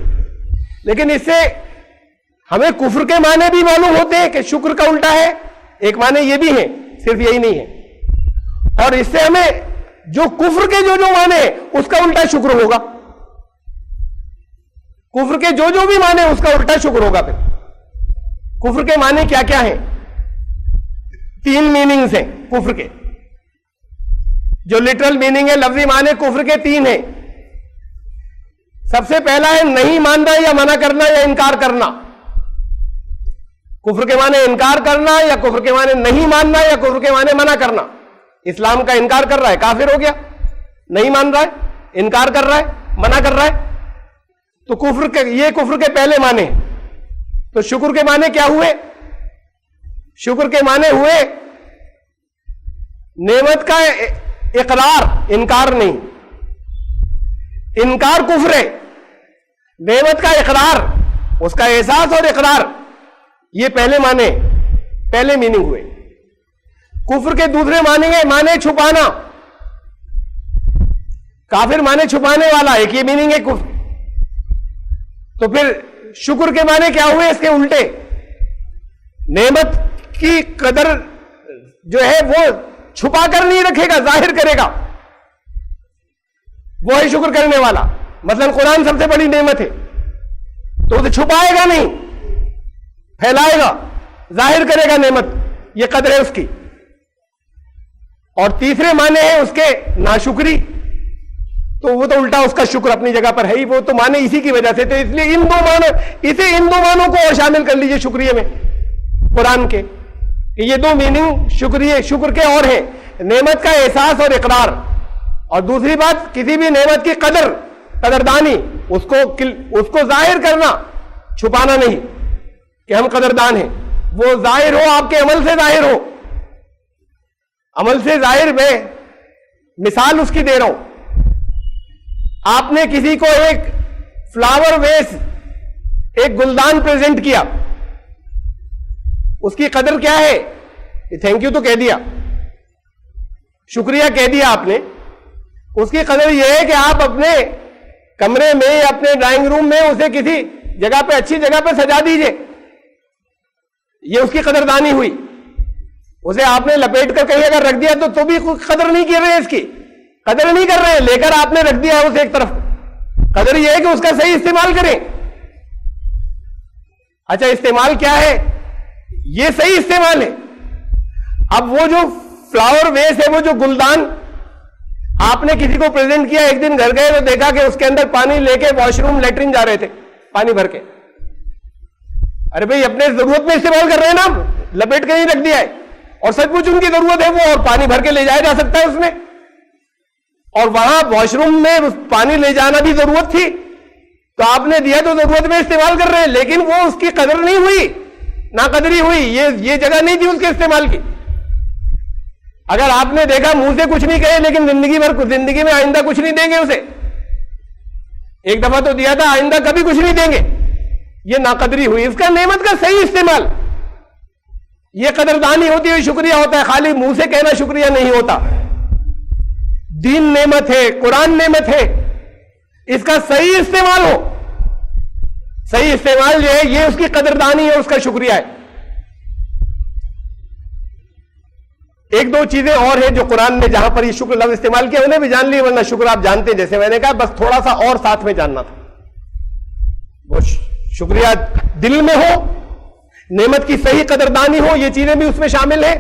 لیکن اس سے ہمیں کفر کے معنی بھی معلوم ہوتے ہیں کہ شکر کا الٹا ہے، ایک معنی یہ بھی ہے، صرف یہی نہیں ہے. اور اس سے ہمیں جو کفر کے جو معنی ہے اس کا الٹا شکر ہوگا، کفر کے جو بھی معنی اس کا الٹا شکر ہوگا. پھر کفر کے معنی کیا کیا ہیں؟ 3 میننگز ہیں کفر کے، جو لٹرل میننگ ہے، لفظی معنی کفر کے 3 ہیں. سب سے پہلا ہے نہیں ماننا یا منع کرنا یا انکار کرنا. کفر کے معنی انکار کرنا یا کفر کے معنی نہیں ماننا یا کفر کے معنی منع کرنا. اسلام کا انکار کر رہا ہے کافر ہو گیا، نہیں مان رہا ہے، انکار کر رہا ہے، منع کر رہا ہے، تو یہ کفر کے پہلے معنی ہیں. تو شکر کے معنی کیا ہوئے؟ شکر کے معنی ہوئے نعمت کا اقرار، انکار نہیں. انکار کفر ہے، نعمت کا اقرار، اس کا احساس اور اقرار، یہ پہلے معنی، پہلے میننگ ہوئے. کفر کے دوسرے معنی ہے معنی چھپانا. کافر معنی چھپانے والا، ایک یہ میننگ ہے کفر. تو پھر شکر کے معنی کیا ہوئے؟ اس کے الٹے، نعمت کی قدر جو ہے وہ چھپا کر نہیں رکھے گا، ظاہر کرے گا، وہ ہے شکر کرنے والا. مثلا قرآن سب سے بڑی نعمت ہے تو اسے چھپائے گا نہیں، پھیلائے گا، ظاہر کرے گا نعمت، یہ قدر ہے اس کی. اور تیسرے معنی ہے اس کے ناشکری، تو وہ تو الٹا اس کا شکر اپنی جگہ پر ہے ہی، وہ تو معنی اسی کی وجہ سے. تو اس لیے ان دو معنوں کو اور شامل کر لیجئے شکریہ میں قرآن کے، کہ یہ 2 میننگ شکر کے اور ہیں، نعمت کا احساس اور اقرار. اور دوسری بات کسی بھی نعمت کی قدردانی، اس کو ظاہر کرنا، چھپانا نہیں کہ ہم قدردان ہیں. وہ ظاہر ہو، آپ کے عمل سے ظاہر ہو، عمل سے ظاہر. میں مثال اس کی دے رہا ہوں، آپ نے کسی کو ایک فلاور ویس، ایک گلدان پریزنٹ کیا، اس کی قدر کیا ہے؟ تھینک یو تو کہہ دیا، شکریہ کہہ دیا آپ نے. اس کی قدر یہ ہے کہ آپ اپنے کمرے میں یا اپنے ڈرائنگ روم میں اسے کسی جگہ پہ، اچھی جگہ پہ سجا دیجئے، یہ اس کی قدردانی ہوئی. اسے آپ نے لپیٹ کر کہیں اگر رکھ دیا تو بھی قدر نہیں کر رہے، اس کی قدر نہیں کر رہے ہیں، لے کر آپ نے رکھ دیا ہے اسے ایک طرف. قدر یہ ہے کہ اس کا صحیح استعمال کریں. اچھا استعمال کیا ہے؟ یہ صحیح استعمال ہے. اب وہ جو فلاور ویس ہے، وہ جو گلدان آپ نے کسی کو پریزنٹ کیا، ایک دن گھر گئے تو دیکھا کہ اس کے اندر پانی لے کے واش روم لیٹرین جا رہے تھے پانی بھر کے. ارے بھئی اپنے ضرورت میں استعمال کر رہے ہیں نا، لپیٹ کے نہیں رکھ دیا ہے، اور سچ مچ ان کی ضرورت ہے وہ، اور پانی بھر کے لے جایا جا سکتا ہے اس میں، اور وہاں واش روم میں پانی لے جانا بھی ضرورت تھی، تو آپ نے دیا تو ضرورت میں استعمال کر رہے ہیں، لیکن وہ اس کی قدر نہیں ہوئی. ناقدری ہوئی، یہ جگہ نہیں تھی اس کے استعمال کی. اگر آپ نے دیکھا منہ سے کچھ نہیں کہے لیکن زندگی میں آئندہ کچھ نہیں دیں گے اسے، ایک دفعہ تو دیا تھا، آئندہ کبھی کچھ نہیں دیں گے، یہ ناقدری ہوئی. اس کا نعمت کا صحیح استعمال، یہ قدردانی ہوتی ہے، شکریہ ہوتا ہے. خالی منہ سے کہنا شکریہ نہیں ہوتا. دین نعمت ہے، قرآن نعمت ہے، اس کا صحیح استعمال ہو. صحیح استعمال جو ہے یہ اس کی قدردانی ہے، اس کا شکریہ ہے. ایک دو چیزیں اور ہیں جو قرآن نے جہاں پر یہ شکر لفظ استعمال کیا انہیں بھی جان لی، ورنہ شکر آپ جانتے ہیں. جیسے میں نے کہا بس تھوڑا سا اور ساتھ میں جاننا تھا. وہ شکریہ دل میں ہو، نعمت کی صحیح قدردانی ہو، یہ چیزیں بھی اس میں شامل ہیں.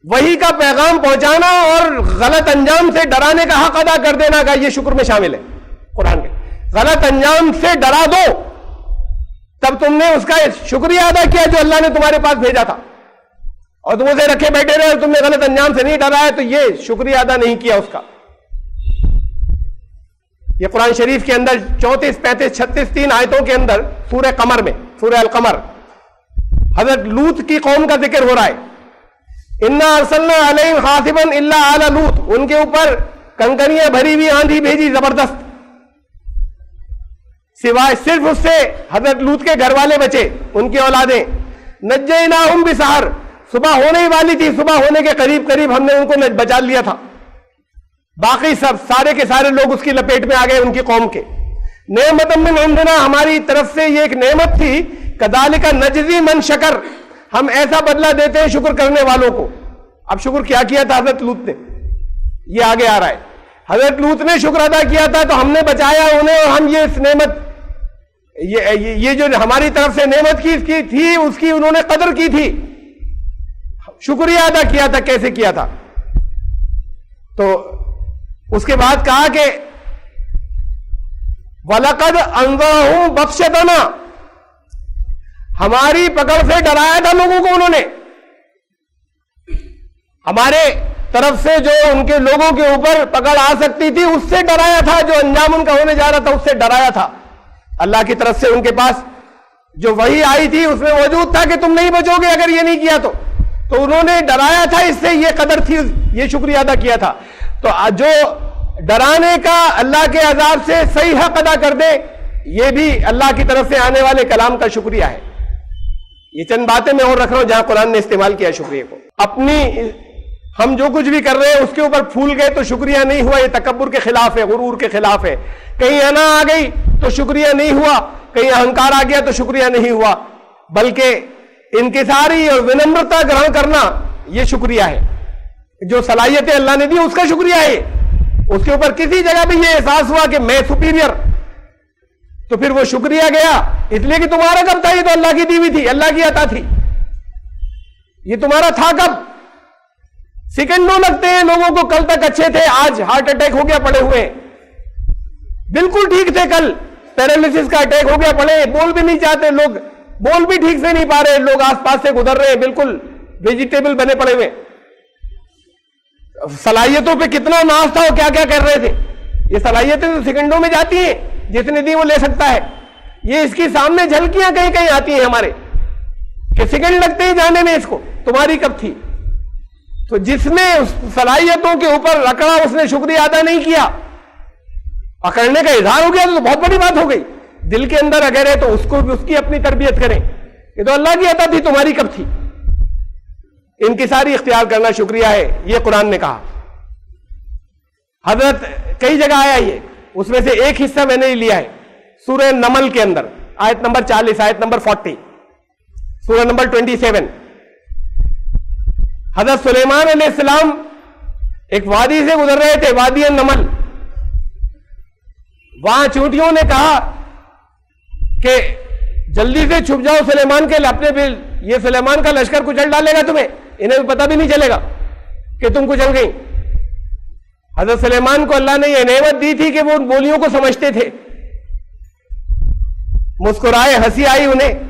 وحی کا پیغام پہنچانا اور غلط انجام سے ڈرانے کا حق ادا کر دینا کا یہ شکر میں شامل ہے. قرآن کے غلط انجام سے ڈرا دو تب تم نے اس کا شکریہ ادا کیا جو اللہ نے تمہارے پاس بھیجا تھا، اور تم اسے رکھے بیٹھے رہے اور تم نے غلط انجام سے نہیں ڈرا ہے تو یہ شکریہ ادا نہیں کیا اس کا. یہ قرآن شریف کے اندر 34 35 36 3 آیتوں کے اندر سورہ قمر میں، سورہ القمر، حضرت لوط کی قوم کا ذکر ہو رہا ہے. انا ارسلنا علیہم حاصبا الا آل لوط، ان کے اوپر کنکریاں بھری ہوئی آندھی بھیجی زبردست، سوائے صرف اس سے حضرت لوط کے گھر والے بچے، ان کی اولادیں. نجیناہم بسحر، صبح ہونے ہی والی تھی، صبح ہونے کے قریب ہم نے ان کو بچا لیا تھا. باقی سب سارے کے سارے لوگ اس کی لپیٹ میں آ گئے ان کی قوم کے. نعمت من عندنا، ہماری طرف سے یہ ایک نعمت تھی. کذالک نجزی من شکر، ہم ایسا بدلہ دیتے ہیں شکر کرنے والوں کو. اب شکر کیا تھا حضرت لوط نے، یہ آگے آ رہا ہے. حضرت لوط نے شکر ادا کیا تھا تو ہم نے بچایا انہیں، اور ہم یہ اس نعمت، یہ جو ہماری طرف سے نعمت کی تھی اس کی انہوں نے قدر کی تھی، شکریہ ادا کیا تھا. کیسے کیا تھا؟ تو اس کے بعد کہا کہ وَلَقَدْ أَنذَرَهُمْ بَطْشَتَنَا، ہماری پکڑ سے ڈرایا تھا لوگوں کو انہوں نے. ہمارے طرف سے جو ان کے لوگوں کے اوپر پکڑ آ سکتی تھی اس سے ڈرایا تھا، جو انجام ان کا ہونے جا رہا تھا اس سے ڈرایا تھا. اللہ کی طرف سے ان کے پاس جو وحی آئی تھی اس میں موجود تھا کہ تم نہیں بچو گے اگر یہ نہیں کیا تو انہوں نے ڈرایا تھا، اس سے یہ قدر تھی، یہ شکریہ ادا کیا تھا. تو جو ڈرانے کا اللہ کے عذاب سے صحیح حق ادا کر دے، یہ بھی اللہ کی طرف سے آنے والے کلام کا شکریہ ہے. یہ چند باتیں میں اور رکھ رہا ہوں جہاں قرآن نے استعمال کیا شکریہ کو. ہم جو کچھ بھی کر رہے ہیں اس کے اوپر پھول گئے تو شکریہ نہیں ہوا، یہ تکبر کے خلاف ہے، غرور کے خلاف ہے. کہیں انا آ گئی تو شکریہ نہیں ہوا، کہیں اہنکار آ گیا تو شکریہ نہیں ہوا، بلکہ انکساری اور ونمرتا گرہن کرنا یہ شکریہ ہے. جو صلاحیتیں اللہ نے دی اس کا شکریہ ہے. اس کے اوپر کسی جگہ بھی یہ احساس ہوا کہ میں سپیریئر، تو پھر وہ شکریہ گیا، اس لیے کہ تمہارا کب تھا، یہ تو اللہ کی دی ہوئی تھی، اللہ کی عطا تھی، یہ تمہارا تھا کب. سیکنڈوں لگتے ہیں لوگوں کو، کل تک اچھے تھے آج ہارٹ اٹیک ہو گیا پڑے ہوئے، بالکل ٹھیک تھے کل پیرالائسس کا اٹیک ہو گیا پڑے، بول بھی نہیں چاہتے لوگ، بول بھی ٹھیک سے نہیں پا رہے، لوگ آس پاس سے گزر رہے ہیں بالکل ویجیٹیبل بنے پڑے ہوئے. صلاحیتوں پہ کتنا ناز تھا، وہ کیا کیا کر رہے تھے. یہ صلاحیتیں تو سیکنڈوں میں جاتی ہیں، جس نے دی وہ لے سکتا ہے. یہ اس کی سامنے جھلکیاں کہیں کہیں آتی ہیں ہمارے کہ سیکنڈ لگتے ہیں جانے میں، اس کو تمہاری کب تھی. تو جس نے اس صلاحیتوں کے اوپر رکڑا اس نے شکریہ ادا نہیں کیا، پکڑنے کا اظہار ہو گیا تو بہت بڑی بات ہو گئی. دل کے اندر اگر ہے تو اس کو بھی اس کی اپنی تربیت کریں، یہ تو اللہ کی عطا تھی، تمہاری کب تھی. انکساری اختیار کرنا شکریہ ہے، یہ قرآن نے کہا. حضرت کئی جگہ آیا یہ، اس میں سے ایک حصہ میں نے لیا ہے سورہ نمل کے اندر، آیت نمبر 40، آیت نمبر 40، سورہ نمبر 27. حضرت سلیمان علیہ السلام ایک وادی سے گزر رہے تھے، وادی نمل. وہاں چونٹیوں نے کہا کہ جلدی سے چھپ جاؤ سلیمان کے اپنے بھی، یہ سلیمان کا لشکر کچل ڈالے گا تمہیں، انہیں بھی پتہ بھی نہیں چلے گا کہ تم کچل گئی. حضرت سلیمان کو اللہ نے یہ نعمت دی تھی کہ وہ ان بولیوں کو سمجھتے تھے. مسکرائے، ہنسی آئی انہیں،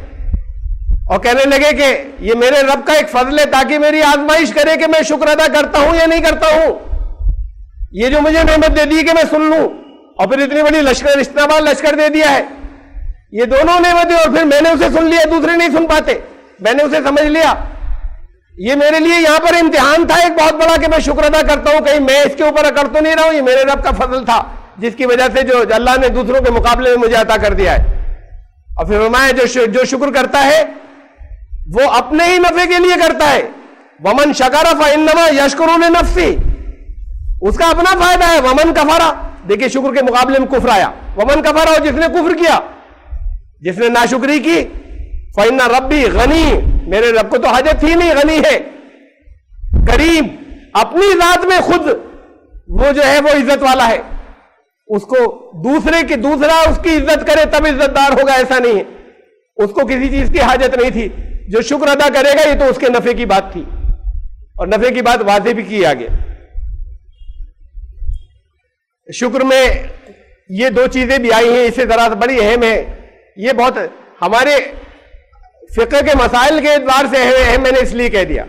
اور کہنے لگے کہ یہ میرے رب کا ایک فضل ہے تاکہ میری آزمائش کرے کہ میں شکر ادا کرتا ہوں یا نہیں کرتا ہوں. یہ جو مجھے نعمت دے دی کہ میں سن لوں، اور پھر اتنی بڑی لشکر، اتنا بڑا لشکر دے دیا ہے. یہ دونوں نعمتیں، اور پھر میں نے اسے سن لیا، دوسرے نہیں سن پاتے، میں نے اسے سمجھ لیا، یہ میرے لیے یہاں پر امتحان تھا ایک بہت بڑا کہ میں شکر ادا کرتا ہوں، کہیں میں اس کے اوپر اکڑ تو نہیں رہا ہوں، یہ میرے رب کا فضل تھا جس کی وجہ سے جو اللہ نے دوسروں کے مقابلے میں مجھے عطا کر دیا ہے۔ اور پھر فرمایا جو شکر کرتا ہے وہ اپنے ہی نفع کے لیے کرتا ہے، ومن شکر فانما یشکر لنفسہ، اس کا اپنا فائدہ ہے، ومن کفر، دیکھیں شکر کے مقابلے میں کفر آیا، ومن کفر، اور جس نے کفر کیا، جس نے ناشکری کی، فإن ربی غنی، میرے رب کو تو حاجت تھی نہیں، غنی ہے، کریم، اپنی ذات میں خود وہ جو ہے وہ عزت والا ہے، اس کو دوسرا اس کی عزت کرے تب عزت دار ہوگا ایسا نہیں ہے، اس کو کسی چیز کی حاجت نہیں تھی، جو شکر ادا کرے گا یہ تو اس کے نفع کی بات تھی، اور نفع کی بات واضح بھی کی آگے۔ شکر میں یہ دو چیزیں بھی آئی ہیں، اسے ذرا بڑی اہم ہے، یہ بہت ہمارے فقہ کے مسائل کے اعتبار سے اہم میں نے اس لیے کہہ دیا،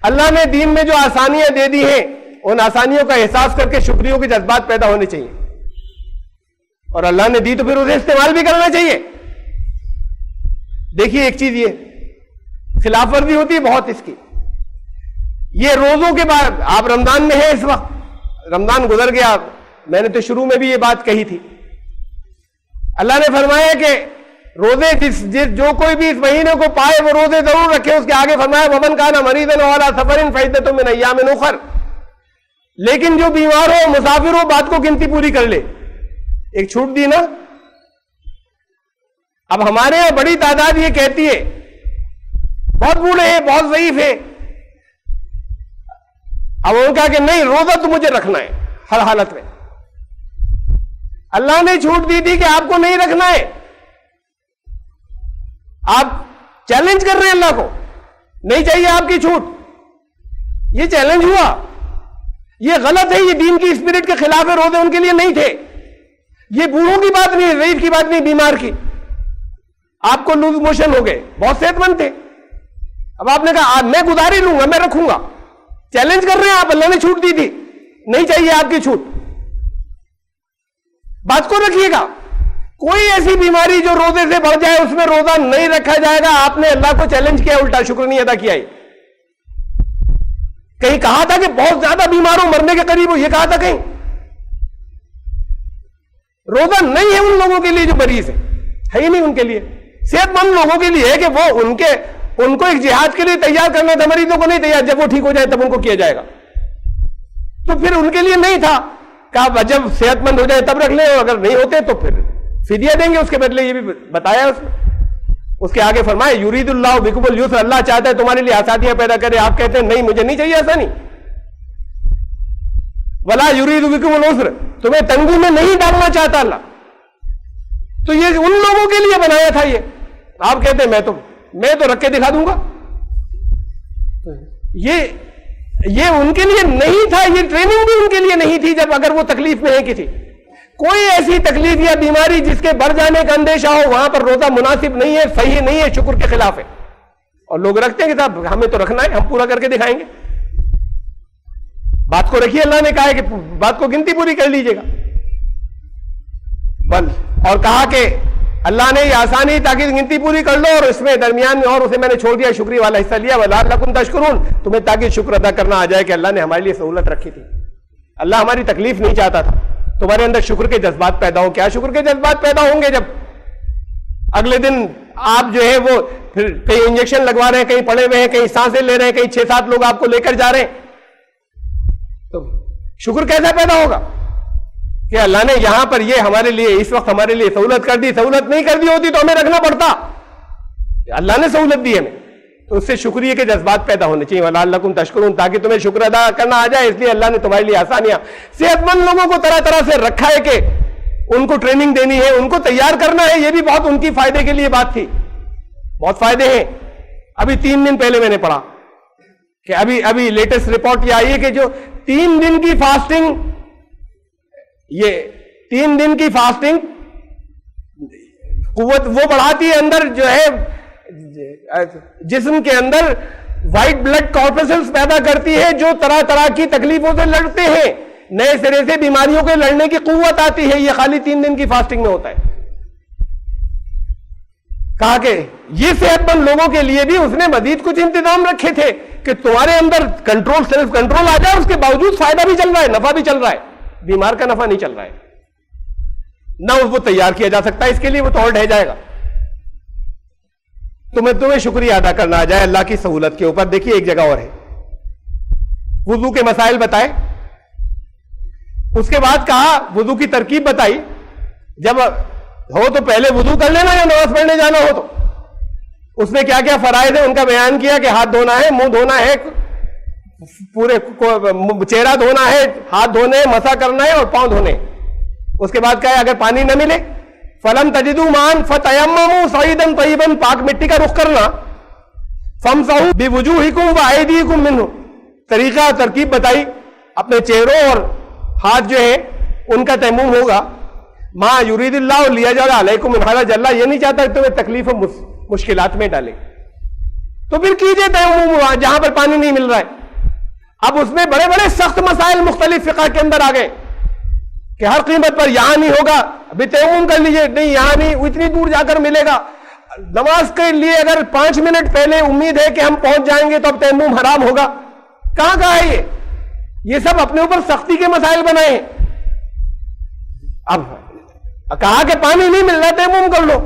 اللہ نے دین میں جو آسانیاں دے دی ہیں ان آسانیوں کا احساس کر کے شکریوں کے جذبات پیدا ہونے چاہیے، اور اللہ نے دی تو پھر اسے استعمال بھی کرنا چاہیے۔ دیکھیے ایک چیز یہ خلاف ورزی ہوتی ہے بہت اس کی، یہ روزوں کے بعد، آپ رمضان میں ہیں اس وقت، رمضان گزر گیا، میں نے تو شروع میں بھی یہ بات کہی تھی، اللہ نے فرمایا کہ روزے جو کوئی بھی اس مہینے کو پائے وہ روزے ضرور رکھے، اس کے آگے فرمایا ومن کان مریضا او علی سفر فعدۃ من ایام اخر، لیکن جو بیمار ہو مسافر ہو بات کو گنتی پوری کر لے، ایک چھوٹ دی نا۔ اب ہمارے یہاں بڑی تعداد یہ کہتی ہے بہت بوڑھے ہیں، بہت ضعیف ہے، اب انہوں نے کہا کہ نہیں روزہ تو مجھے رکھنا ہے ہر حالت میں، اللہ نے چھوٹ دی تھی کہ آپ کو نہیں رکھنا ہے، آپ چیلنج کر رہے ہیں اللہ کو، نہیں چاہیے آپ کی چھوٹ، یہ چیلنج ہوا، یہ غلط ہے، یہ دین کی اسپرٹ کے خلاف ہے، روزے ان کے لیے نہیں تھے، یہ بوڑھوں کی بات نہیں، ضعیف کی بات نہیں، بیمار کی، آپ کو لوز موشن ہو گئے، بہت صحت مند تھے، اب آپ نے کہا میں گزار ہی لوں گا، میں رکھوں گا، چیلنج کر رہے ہیں آپ، اللہ نے چھوٹ دی تھی، نہیں چاہیے آپ کی چھوٹ، بات کو رکھیے گا۔ کوئی ایسی بیماری جو روزے سے بڑھ جائے اس میں روزہ نہیں رکھا جائے گا، آپ نے اللہ کو چیلنج کیا، الٹا شکر نہیں ادا کیا، کہیں کہا تھا کہ بہت زیادہ بیمار ہو مرنے کے قریب ہو، یہ کہا تھا کہیں؟ روزہ نہیں ہے ان لوگوں کے لیے جو مریض ہے ہی نہیں، ان کے لیے صحت مند لوگوں کے لیے ہے کہ وہ ان کو ایک جہاد کے لیے تیار کرنا تھا، مریضوں کو نہیں تیار، جب وہ ٹھیک ہو جائے تب ان کو کیا جائے گا، تو پھر ان کے لیے نہیں تھا، کہا جب صحت مند ہو جائے تب رکھ لیں، اور اگر نہیں ہوتے تو پھر فدیہ دیں گے اس کے بدلے، یہ بھی بتایا اس میں۔ اس کے آگے فرمائے یرید اللہ بکم الیسر، اللہ چاہتا ہے تمہارے لیے آسانیاں پیدا کرے، آپ کہتے ہیں نہیں مجھے نہیں چاہیے آسانی، ولا یرید بکم العسر، تمہیں تنگی میں نہیں ڈالنا چاہتا اللہ، تو یہ ان لوگوں کے لیے بنایا تھا، یہ آپ کہتے ہیں میں تو رکھ کے دکھا دوں گا، یہ ان کے لیے نہیں تھا، یہ ٹریننگ بھی ان کے لیے نہیں تھی، جب اگر وہ تکلیف میں ہے کسی، کوئی ایسی تکلیف یا بیماری جس کے بڑھ جانے کا اندیشہ ہو، وہاں پر روزہ مناسب نہیں ہے، صحیح نہیں ہے، شکر کے خلاف ہے، اور لوگ رکھتے ہیں کہ صاحب ہمیں تو رکھنا ہے، ہم پورا کر کے دکھائیں گے، بات کو رکھیے، اللہ نے کہا ہے کہ بات کو گنتی پوری کر لیجئے گا، اور کہا کہ اللہ نے یہ آسانی تاکہ گنتی پوری کر لو، اور اس میں درمیان میں اور اسے میں نے چھوڑ دیا شکریہ والا حصہ لیا، وَلَعَلَّكُمْ تَشْكُرُونَ، تمہیں تاکہ شکر ادا کرنا آ جائے کہ اللہ نے ہمارے لیے سہولت رکھی تھی، اللہ ہماری تکلیف نہیں چاہتا تھا، تمہارے اندر شکر کے جذبات پیدا ہوں۔ کیا شکر کے جذبات پیدا ہوں گے جب اگلے دن آپ جو ہے وہ پھر کہیں انجیکشن لگوا رہے ہیں، کہیں پڑے ہوئے ہیں، کہیں سانسیں لے رہے ہیں، کہیں 6-7 لوگ آپ کو لے کر جا رہے ہیں، تو شکر کیسا پیدا ہوگا کہ اللہ نے یہاں پر یہ ہمارے لیے اس وقت ہمارے لیے سہولت کر دی، سہولت نہیں کر دی ہوتی تو ہمیں رکھنا پڑتا، اللہ نے سہولت دی ہمیں، تو اس سے شکریہ کے جذبات پیدا ہونے چاہیے، وَلَعَلَّكُمْ تَشْكُرُونَ، تاکہ تمہیں شکر ادا کرنا آ جائے، اس لیے اللہ نے تمہارے لیے آسانیاں، صحت مند لوگوں کو طرح طرح سے رکھا ہے کہ ان کو ٹریننگ دینی ہے، ان کو تیار کرنا ہے، یہ بھی بہت ان کی فائدے کے لیے بات تھی، بہت فائدے ہیں۔ ابھی 3 دن پہلے میں نے پڑھا کہ ابھی لیٹسٹ رپورٹ یہ آئی ہے کہ جو 3 دن کی فاسٹنگ، یہ 3 دن کی فاسٹنگ قوت وہ بڑھاتی ہے، اندر جو ہے جسم کے اندر وائٹ بلڈ کارپسلز پیدا کرتی ہے جو طرح طرح کی تکلیفوں سے لڑتے ہیں، نئے سرے سے بیماریوں کے لڑنے کی قوت آتی ہے، یہ خالی 3 دن کی فاسٹنگ میں ہوتا ہے۔ کہا کہ یہ صحت مند لوگوں کے لیے بھی اس نے مزید کچھ انتظام رکھے تھے کہ تمہارے اندر کنٹرول، سیلف کنٹرول آ جائے، اس کے باوجود فائدہ بھی چل رہا ہے، نفع بھی چل رہا ہے، بیمار کا نفع نہیں چل رہا ہے، نہ وہ تیار کیا جا سکتا ہے، اس کے لیے وہ تو اور ڈھہ جائے گا۔ تمہیں شکریہ ادا کرنا آ جائے اللہ کی سہولت کے اوپر۔ دیکھیے ایک جگہ اور ہے، وضو کے مسائل بتائے، اس کے بعد کہا وضو کی ترکیب بتائی، جب ہو تو پہلے وضو کر لینا یا نماز پڑھنے جانا ہو تو۔ اس نے کیا کیا فرائض ہے ان کا بیان کیا کہ ہاتھ دھونا ہے، منہ دھونا ہے، پورے چہرہ دھونا ہے، ہاتھ دھونے، مسح کرنا ہے اور پاؤں دھونے۔ اس کے بعد کہا ہے اگر پانی نہ ملے فلم تجدوا ماء فتیمموا صعیدا طیبا، پاک مٹی کا رخ کرنا، فامسحوا بوجوہکم وایدیکم منہ، طریقہ ترکیب بتائی، اپنے چہروں اور ہاتھ جو ہے ان کا تیمم ہوگا۔ ما یرید اللہ لیجعل علیکم من حرج، اللہ یہ نہیں چاہتا کہ تمہیں تکلیف و مشکلات میں ڈالے، تو پھر کیجئے تیمم جہاں پر پانی نہیں مل رہا ہے۔ اب اس میں بڑے بڑے سخت مسائل مختلف فقہ کے اندر آ گئے کہ ہر قیمت پر یہاں نہیں ہوگا، ابھی تیمم کر لیجئے، نہیں یہاں نہیں، اتنی دور جا کر ملے گا، نماز کے لیے اگر 5 منٹ پہلے امید ہے کہ ہم پہنچ جائیں گے تو اب تیمم حرام ہوگا، کہاں ہے یہ سب اپنے اوپر سختی کے مسائل بنائے ہیں۔ اب کہا کہ پانی نہیں مل رہا تیمم کر لو،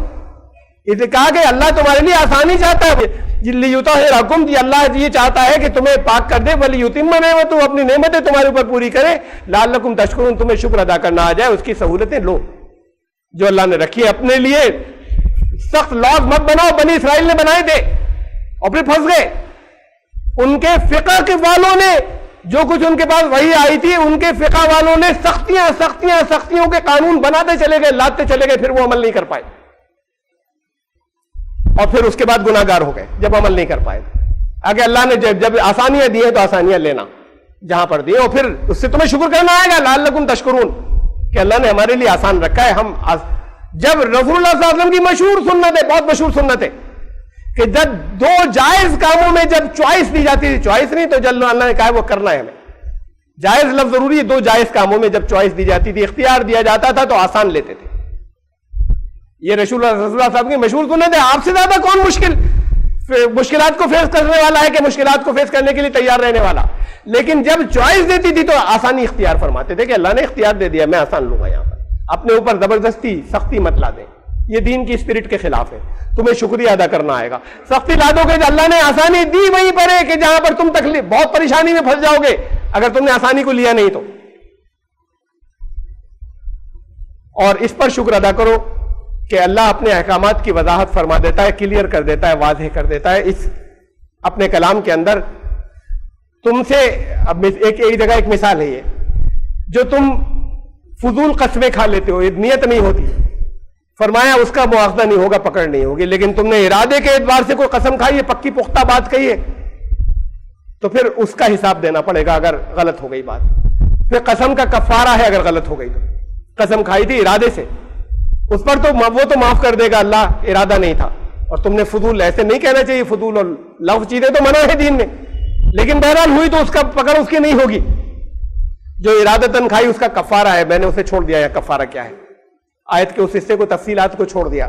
اسے کہا کہ اللہ تمہارے لیے آسانی چاہتا ہے، لیطہرکم، جی اللہ یہ چاہتا ہے کہ تمہیں پاک کر دے، ولیتم نعمتہ، اپنی نعمتیں تمہارے اوپر پوری کرے، لعلکم تشکرون، تمہیں شکر ادا کرنا آ جائے، اس کی سہولتیں لو جو اللہ نے رکھی ہے اپنے لیے۔ سخت لاز مت بناؤ، بنی اسرائیل نے بنائے تھے اور پھر پھنس گئے۔ ان کے فقہ کے والوں نے جو کچھ ان کے پاس وحی آئی تھی، ان کے فقہ والوں نے سختیوں کے قانون بناتے چلے گئے، لاتے چلے گئے، پھر وہ عمل نہیں کر پائے اور پھر اس کے بعد گناہ گار ہو گئے جب عمل نہیں کر پائے۔ آگے اللہ نے جب آسانیاں دی ہیں تو آسانیاں لینا جہاں پر دی، اور پھر اس سے تمہیں شکر کرنا آئے گا، لعلکم تشکرون، کہ اللہ نے ہمارے لیے آسان رکھا ہے۔ جب رسول اللہ صلی اللہ علیہ وسلم کی مشہور سنت ہے، بہت مشہور سنت ہے، کہ جب 2 جائز کاموں میں جب چوائس دی جاتی تھی، چوائس نہیں تو جب اللہ نے کہا وہ کرنا ہے ہمیں، جائز لفظ ضروری ہے، 2 جائز کاموں میں جب چوائس دی جاتی تھی، اختیار دیا جاتا تھا تو آسان لیتے تھے۔ یہ رسول اللہ صاحب کی مشہور سنت ہے۔ آپ سے زیادہ کون مشکلات کو فیس کرنے والا ہے کہ مشکلات کو فیس کرنے کے لیے تیار رہنے والا، لیکن جب چوائس دیتی تھی تو آسانی اختیار فرماتے تھے کہ اللہ نے اختیار دے دیا، میں آسان لوں گا، یہاں پر اپنے اوپر زبردستی سختی مت لا دیں، یہ دین کی اسپرٹ کے خلاف ہے، تمہیں شکریہ ادا کرنا آئے گا۔ سختی لا دو گے، اللہ نے آسانی دی وہیں پر ہے کہ جہاں پر تم تکلیف بہت پریشانی میں پھنس جاؤ گے اگر تم نے آسانی کو لیا نہیں تو، اور اس پر شکر ادا کرو کہ اللہ اپنے احکامات کی وضاحت فرما دیتا ہے، کلیئر کر دیتا ہے، واضح کر دیتا ہے اس اپنے کلام کے اندر۔ تم سے اب ایک جگہ ایک مثال ہے، یہ جو تم فضول قسمیں کھا لیتے ہو، یہ نیت نہیں ہوتی، فرمایا اس کا مواخذہ نہیں ہوگا، پکڑ نہیں ہوگی، لیکن تم نے ارادے کے اعتبار سے کوئی قسم کھائی ہے، پکی پختہ بات کہی ہے، تو پھر اس کا حساب دینا پڑے گا اگر غلط ہو گئی بات۔ پھر قسم کا کفارہ ہے اگر غلط ہو گئی تو، قسم کھائی تھی ارادے سے، اس پر تو وہ تو معاف کر دے گا اللہ، ارادہ نہیں تھا، اور تم نے فضول، ایسے نہیں کہنا چاہیے فضول اور لغو چیزیں تو منع ہے دین میں، لیکن بہرحال ہوئی تو اس کا پکڑ اس کی نہیں ہوگی۔ جو ارادتاً کھائی اس کا کفارہ ہے، میں نے اسے چھوڑ دیا، یا کفارہ کیا ہے، آیت کے اس حصے کو تفصیلات کو چھوڑ دیا،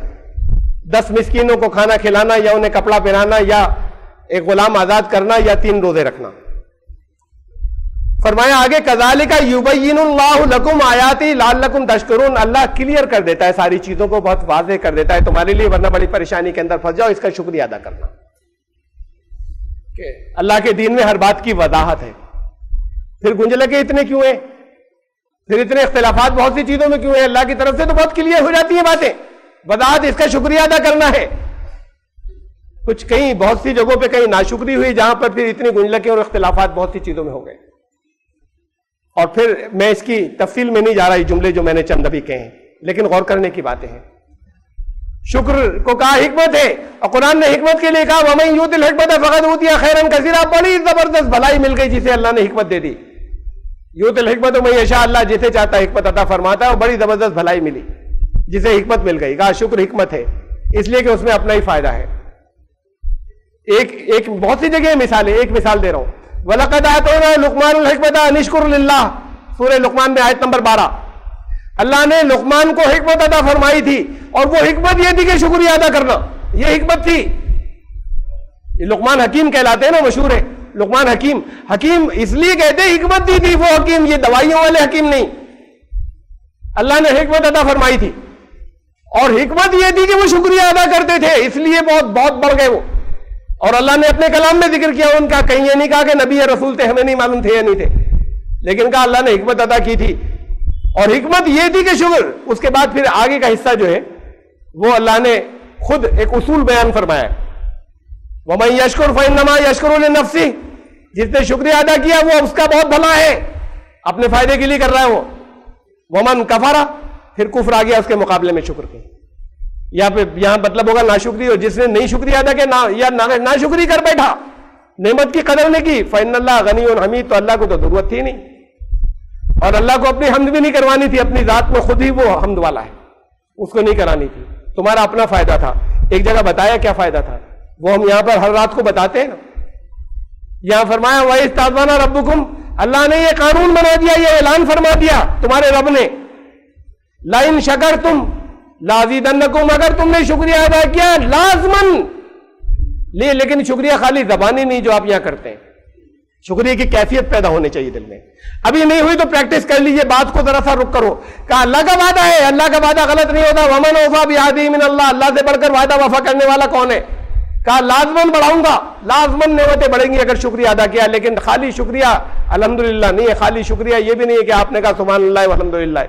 10 مسکینوں کو کھانا کھلانا، یا انہیں کپڑا پہنانا، یا ایک غلام آزاد کرنا، یا 3 روزے رکھنا۔ فرمایا آگے کذالک یبین اللہ لکم آیاتی لعلکم تشکرون، اللہ کلیئر کر دیتا ہے ساری چیزوں کو، بہت واضح کر دیتا ہے تمہارے لیے، ورنہ بڑی پریشانی کے اندر پھنس جاؤ۔ اس کا شکریہ ادا کرنا کہ اللہ کے دین میں ہر بات کی وضاحت ہے۔ پھر گنجلکیں اتنے کیوں ہیں، پھر اتنے اختلافات بہت سی چیزوں میں کیوں ہیں؟ اللہ کی طرف سے تو بہت کلیئر ہو جاتی ہیں باتیں، وضاحت، اس کا شکریہ ادا کرنا ہے۔ کچھ کہیں بہت سی جگہوں پہ کہیں ناشکری ہوئی، جہاں پر پھر اتنی گنجلکیں اور اختلافات بہت سی چیزوں میں ہو گئے۔ اور پھر میں اس کی تفصیل میں نہیں جا رہا، یہ جملے جو میں نے چند ابھی کہے ہیں، لیکن غور کرنے کی باتیں ہیں۔ شکر کو کہا حکمت ہے، اور قرآن نے حکمت کے لیے کہا وَمَن یُؤْتِ الْحِکْمَةَ فَقَدْ أُوتِیَ خَیْرًا کَثِیرًا، بڑی زبردست بھلائی مل گئی جسے اللہ نے حکمت دے دی۔ یؤتِ الحکمۃ من یشاء، اللہ جسے چاہتا ہے حکمت عطا فرماتا ہے، اور بڑی زبردست بھلائی ملی جسے حکمت مل گئی۔ کہا شکر حکمت ہے، اس لیے کہ اس میں اپنا ہی فائدہ ہے۔ ایک بہت سی جگہ مثال ہے، ایک مثال دے رہا ہوں، وَلَقَدْ آتَيْنَا لُقْمَانَ الْحِکْمَةَ أَنِ اشْكُرْ لِلَّهِ، سورہ لقمان میں آیت نمبر 12، اللہ نے لقمان کو حکمت عطا فرمائی تھی، اور وہ حکمت یہ تھی کہ شکریہ ادا کرنا۔ یہ حکمت تھی. یہ لقمان حکیم کہلاتے ہیں نا, مشہور ہے لقمان حکیم. حکیم اس لیے کہتے ہیں حکمت دی تھی وہ حکیم, یہ دوائیوں والے حکیم نہیں. اللہ نے حکمت عطا فرمائی تھی, اور حکمت یہ تھی کہ وہ شکریہ ادا کرتے تھے, اس لیے بہت بہت بڑھ گئے وہ. اور اللہ نے اپنے کلام میں ذکر کیا ان کا, کہیں یہ نہیں کہا کہ نبی یا رسول تھے, ہمیں نہیں معلوم تھے یا نہیں تھے, لیکن کہا اللہ نے حکمت ادا کی تھی. اور حکمت یہ تھی کہ شکر. اس کے بعد پھر آگے کا حصہ جو ہے وہ اللہ نے خود ایک اصول بیان فرمایا, وَمَن يَشْكُرْ فَإِنَّمَا يَشْكُرُ لِنَفْسِهِ, جس نے شکریہ ادا کیا وہ اس کا بہت بھلا ہے, اپنے فائدے کے لیے کر رہا ہے وہ. وَمَن كَفَرَ, پھر کفر آ گیا اس کے مقابلے میں شکر کے. یہاں مطلب ہوگا ناشکری, اور جس نے نہیں شکریہ ادا کیا یا ناشکری کر بیٹھا, نعمت کی قدر نہیں کی, فَإِنَّ اللَّهَ غَنِيٌّ حَمِيدٌ, تو اللہ کو تو ضرورت تھی نہیں, اور اللہ کو اپنی حمد بھی نہیں کروانی تھی, اپنی ذات میں خود ہی وہ حمد والا ہے, اس کو نہیں کرانی تھی. تمہارا اپنا فائدہ تھا. ایک جگہ بتایا کیا فائدہ تھا, وہ ہم یہاں پر ہر رات کو بتاتے ہیں نا. یہاں فرمایا وَإِذْ تَأَذَّنَ رَبُّكُمْ, اللہ نے یہ قانون بنا دیا, یہ اعلان فرما دیا تمہارے رب نے, لَإِن شَكَرْتُمْ لَأَزِيدَنَّكُمْ, اگر تم نے شکریہ ادا کیا لازماً. لیکن شکریہ خالی زبانی نہیں جو آپ یہاں کرتے ہیں, شکریہ کی کیفیت پیدا ہونی چاہیے دل میں. ابھی نہیں ہوئی تو پریکٹس کر لیجئے, بات کو ذرا سا رک کرو. کہا اللہ کا وعدہ ہے, اللہ کا وعدہ غلط نہیں ہوتا. وَمَنْ أَوْفَىٰ بِعَهْدِهِ مِنَ اللَّهِ, اللہ سے بڑھ کر وعدہ وفا کرنے والا کون ہے. کہا لازماً بڑھاؤں گا, لازماً نعمتیں بڑھیں گی اگر شکریہ ادا کیا. لیکن خالی شکریہ الحمدللہ نہیں ہے, خالی شکریہ یہ بھی نہیں ہے کہ آپ نے کہا سبحان اللہ والحمدللہ,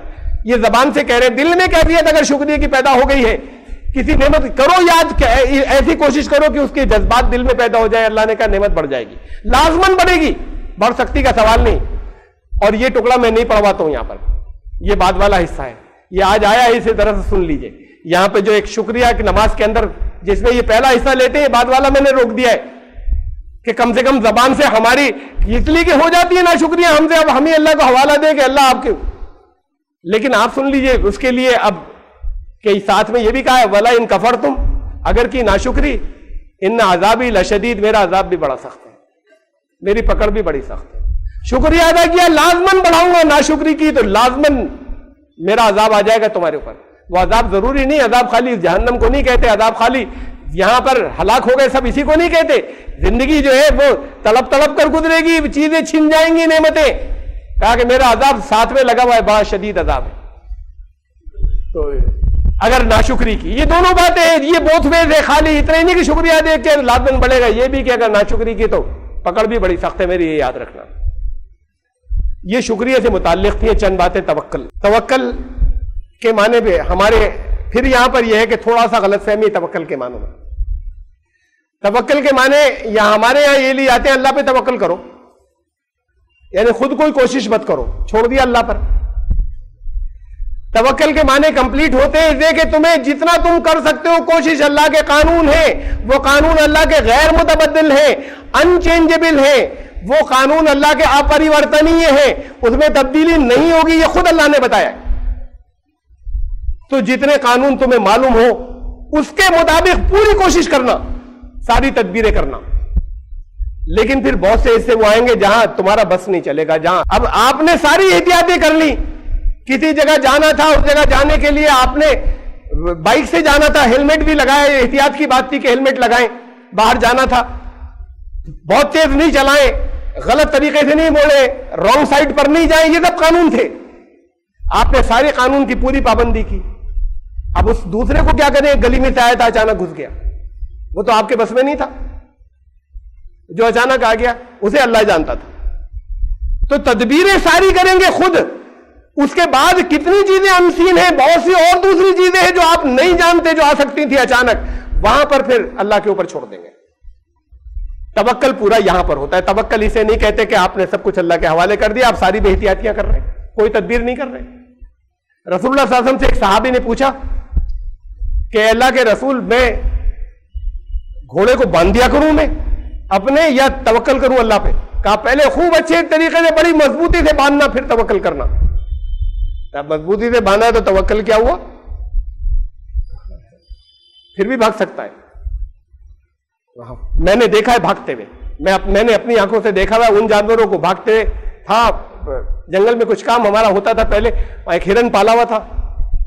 یہ زبان سے کہہ رہے, دل میں کیفیت اگر شکریہ کی پیدا ہو گئی ہے, کسی نعمت کرو یاد, ایسی کوشش کرو کہ اس کے جذبات دل میں پیدا ہو جائے. اللہ نے کہا نعمت بڑھ جائے گی, لازماً بڑھے گی, بڑھ سکتی کا سوال نہیں. اور یہ ٹکڑا میں نہیں پڑھواتا ہوں یہاں پر, یہ بعد والا حصہ ہے, یہ آج آیا ہے, اسے ذرا سے سن لیجئے. یہاں پہ جو ایک شکریہ کی نماز کے اندر جس میں یہ پہلا حصہ لیتے ہیں, بعد والا میں نے روک دیا ہے کہ کم سے کم زبان سے ہماری اس لیے کہ ہو جاتی ہے نا شکریہ ہم سے, اب ہمیں اللہ کو حوالہ دے کہ اللہ آپ کے. لیکن آپ سن لیجئے اس کے لیے اب کہ ساتھ میں یہ بھی کہا ہے وَلَئِن كَفَرْتُمْ, اگر کی ناشکری, ان عذابی لشدید, میرا عذاب بھی بڑا سخت ہے, میری پکڑ بھی بڑی سخت ہے. شکریہ ادا کیا لازماً بڑھاؤں گا, ناشکری کی تو لازماً میرا عذاب آ جائے گا تمہارے اوپر. وہ عذاب ضروری نہیں, عذاب خالی جہنم کو نہیں کہتے, عذاب خالی یہاں پر ہلاک ہو گئے سب اسی کو نہیں کہتے. زندگی جو ہے وہ تڑپ تڑپ کر گزرے گی, چیزیں چھن جائیں گی, نعمتیں. کہا کہ میرا عذاب ساتھ میں لگا ہوا ہے, بڑا شدید عذاب ہے. تو اگر ناشکری کی, یہ دونوں باتیں یہ بوتھ ویز ہے, خالی اتنا ہی نہیں کہ شکریہ دے کے لازماً بڑھے گا, یہ بھی کہ اگر ناشکری کی تو پکڑ بھی بڑی سخت ہے میری, یہ یاد رکھنا. یہ شکریہ سے متعلق تھی چند باتیں. توکل کے معنی پہ ہمارے پھر یہاں پر یہ ہے کہ تھوڑا سا غلط فہمی توکل کے معنوں میں. توکل کے معنی یہاں ہمارے یہاں یہ لیے آتے ہیں اللہ پہ توکل کرو, یعنی خود کوئی کوشش مت کرو, چھوڑ دیا اللہ پر. توکل کے معنی کمپلیٹ ہوتے ہیں اسے کہ تمہیں جتنا تم کر سکتے ہو کوشش, اللہ کے قانون ہیں, وہ قانون اللہ کے غیر متبدل ہیں, انچینجبل ہیں, وہ قانون اللہ کے اپریورتنیہ ہیں, اس میں تبدیلی نہیں ہوگی, یہ خود اللہ نے بتایا. تو جتنے قانون تمہیں معلوم ہو اس کے مطابق پوری کوشش کرنا, ساری تدبیریں کرنا. لیکن پھر بہت سے ایسے وہ آئیں گے جہاں تمہارا بس نہیں چلے گا, جہاں اب آپ نے ساری احتیاطیں کر لی, کسی جگہ جانا تھا, اس جگہ جانے کے لیے آپ نے بائک سے جانا تھا, ہیلمٹ بھی لگائے, احتیاط کی بات تھی کہ ہیلمٹ لگائیں, باہر جانا تھا, بہت تیز نہیں چلائیں, غلط طریقے سے نہیں بولے, رانگ سائڈ پر نہیں جائیں, یہ سب قانون تھے. آپ نے سارے قانون کی پوری پابندی کی. اب اس دوسرے کو کیا کریں, گلی میں سے آیا تھا اچانک گھس گیا, وہ تو آپ کے بس میں نہیں تھا, جو اچانک آ گیا اسے اللہ جانتا تھا. تو تدبیریں ساری کریں گے خود, اس کے بعد کتنی چیزیں انسین ہیں, بہت سی اور دوسری چیزیں ہیں جو آپ نہیں جانتے جو آ سکتی تھی اچانک, وہاں پر پھر اللہ کے اوپر چھوڑ دیں گے. توکل پورا یہاں پر ہوتا ہے. توکل اسے نہیں کہتے کہ آپ نے سب کچھ اللہ کے حوالے کر دیا, آپ ساری بے احتیاطیاں کر رہے ہیں, کوئی تدبیر نہیں کر رہے. رسول اللہ صلی اللہ علیہ وسلم سے ایک صحابی نے پوچھا کہ اللہ کے رسول, میں گھوڑے کو باندھ دیا کروں میں اپنے, یا توکل کروں اللہ پہ؟ کہا پہلے خوب اچھے طریقے سے بڑی مضبوطی سے باندھنا, پھر توکل کرنا. مضبوطی سے باندھا تو توکل کیا ہوا, پھر بھی بھاگ سکتا ہے. میں نے دیکھا ہے بھاگتے ہوئے, میں نے اپنی آنکھوں سے دیکھا ہوا ان جانوروں کو بھاگتے تھا. جنگل میں کچھ کام ہمارا ہوتا تھا پہلے, ایک ہرن پالا ہوا تھا,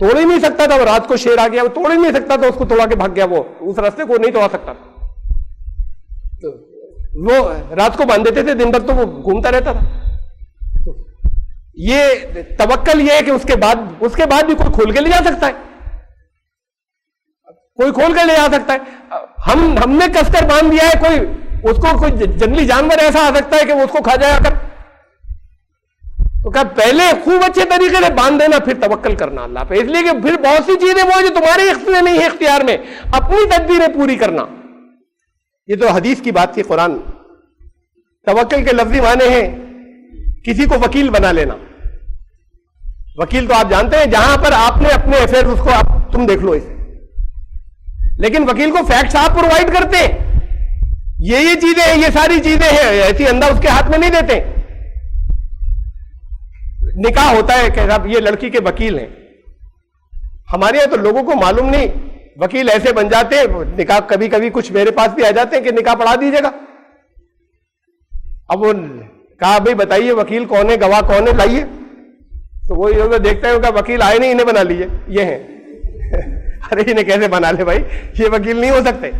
توڑ ہی نہیں سکتا تھا، وہ رات کو شیر آ گیا، وہ توڑ ہی نہیں سکتا تھا، اس کو توڑا کے بھاگ گیا، وہ اس راستے کو نہیں توڑا سکتا تھا، تو وہ رات کو باندھ دیتے تھے، دن بھر تو وہ گھومتا رہتا تھا. یہ توکل یہ ہے کہ اس کے بعد بھی کوئی کھول کے لے جا سکتا ہے، کوئی کھول کے لے جا سکتا ہے. ہم نے کس کر باندھ دیا ہے، کوئی جنگلی جانور ایسا آ سکتا ہے کہ وہ اس کو کھا جائے کر. تو کہا پہلے خوب اچھے طریقے سے باندھ دینا، پھر توکل کرنا اللہ پہ، اس لیے کہ پھر بہت سی چیزیں وہ جو تمہارے اختیار نہیں ہے، اختیار میں اپنی تدبیریں پوری کرنا. یہ تو حدیث کی بات تھی. قرآن توکل کے لفظی معنی ہیں کسی کو وکیل بنا لینا. وکیل تو آپ جانتے ہیں جہاں پر آپ نے اپنے افیئر اس کو تم دیکھ لو اسے، لیکن وکیل کو فیکٹس آپ پرووائڈ کرتے ہیں، یہ چیزیں ہیں، یہ ساری چیزیں ہیں، ایسی اندھا اس کے ہاتھ میں نہیں دیتے. نکاح ہوتا ہے کہ اب یہ لڑکی کے وکیل ہیں، ہمارے یہاں تو لوگوں کو معلوم نہیں، وکیل ایسے بن جاتے ہیں، نکاح کبھی کبھی کچھ میرے پاس بھی آ جاتے ہیں کہ نکاح پڑھا دیجیے گا. اب وہ کہا بھائی بتائیے وکیل کون ہے، گواہ کون ہے، لائیے. تو وہ یہ دیکھتا ہے کہ وکیل آئے نہیں، انہیں بنا لیجیے، یہ ہیں. ارے انہیں کیسے بنا لے بھائی، یہ وکیل نہیں ہو سکتے.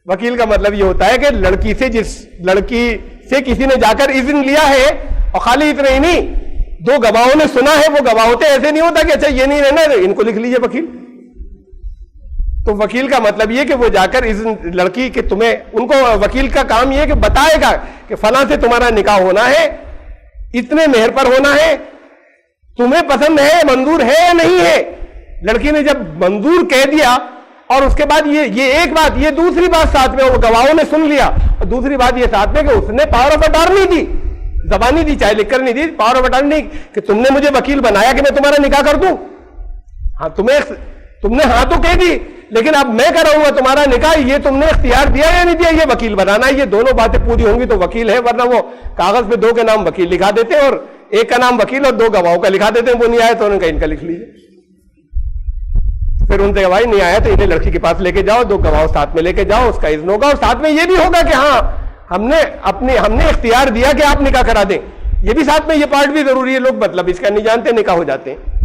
وکیل کا مطلب یہ ہوتا ہے کہ جس لڑکی سے کسی نے جا کر اذن لیا ہے، اور خالی اتنا ہی نہیں، 2 گواہوں نے سنا ہے، وہ گواہ ہوتے ایسے نہیں ہوتا کہ اچھا یہ نہیں رہنا ان کو لکھ لیجیے وکیل. تو وکیل کا مطلب یہ کہ وہ جا کر لڑکی کہ تمہیں، ان کو وکیل کا کام یہ کہ بتائے گا کہ فلاں سے تمہارا نکاح ہونا ہے، اتنے مہر پر ہونا ہے، تمہیں پسند ہے، منظور ہے یا نہیں ہے. لڑکی نے جب منظور کہہ دیا، اور اس کے بعد یہ ایک بات، یہ دوسری بات ساتھ میں، وہ گواہوں نے سن لیا، اور دوسری بات یہ ساتھ میں کہ اس نے پاور آف اٹارنی دی، زبانی دی، چاہے لکھ کر نہیں دی، پاور آف اٹارنی کہ تم نے مجھے وکیل بنایا کہ میں تمہارا نکاح کر دوں. ہاں تم نے ہاں تو کہہ دی، لیکن اب میں کراؤں گا تمہارا نکاح، یہ تم نے اختیار دیا یا نہیں دیا، یہ وکیل بنانا ہے. یہ دونوں باتیں پوری ہوں گی تو وکیل ہے، ورنہ وہ کاغذ پہ 2 کے نام وکیل لکھا دیتے ہیں، اور ایک کا نام وکیل اور 2 گواہوں کا لکھا دیتے ہیں. وہ نہیں آئے تو انہوں نے کہا ان کا لکھ لیجیے. پھر ان سے گواہی نہیں آیا تو انہیں لڑکی کے پاس لے کے جاؤ، 2 گواہ ساتھ میں لے کے جاؤ، اس کا اذن ہوگا، اور ساتھ میں یہ بھی ہوگا کہ ہاں ہم نے اختیار دیا کہ آپ نکاح کرا دیں. یہ بھی ساتھ میں، یہ پارٹ بھی ضروری ہے. لوگ مطلب اس کا نہیں جانتے، نکاح ہو جاتے ہیں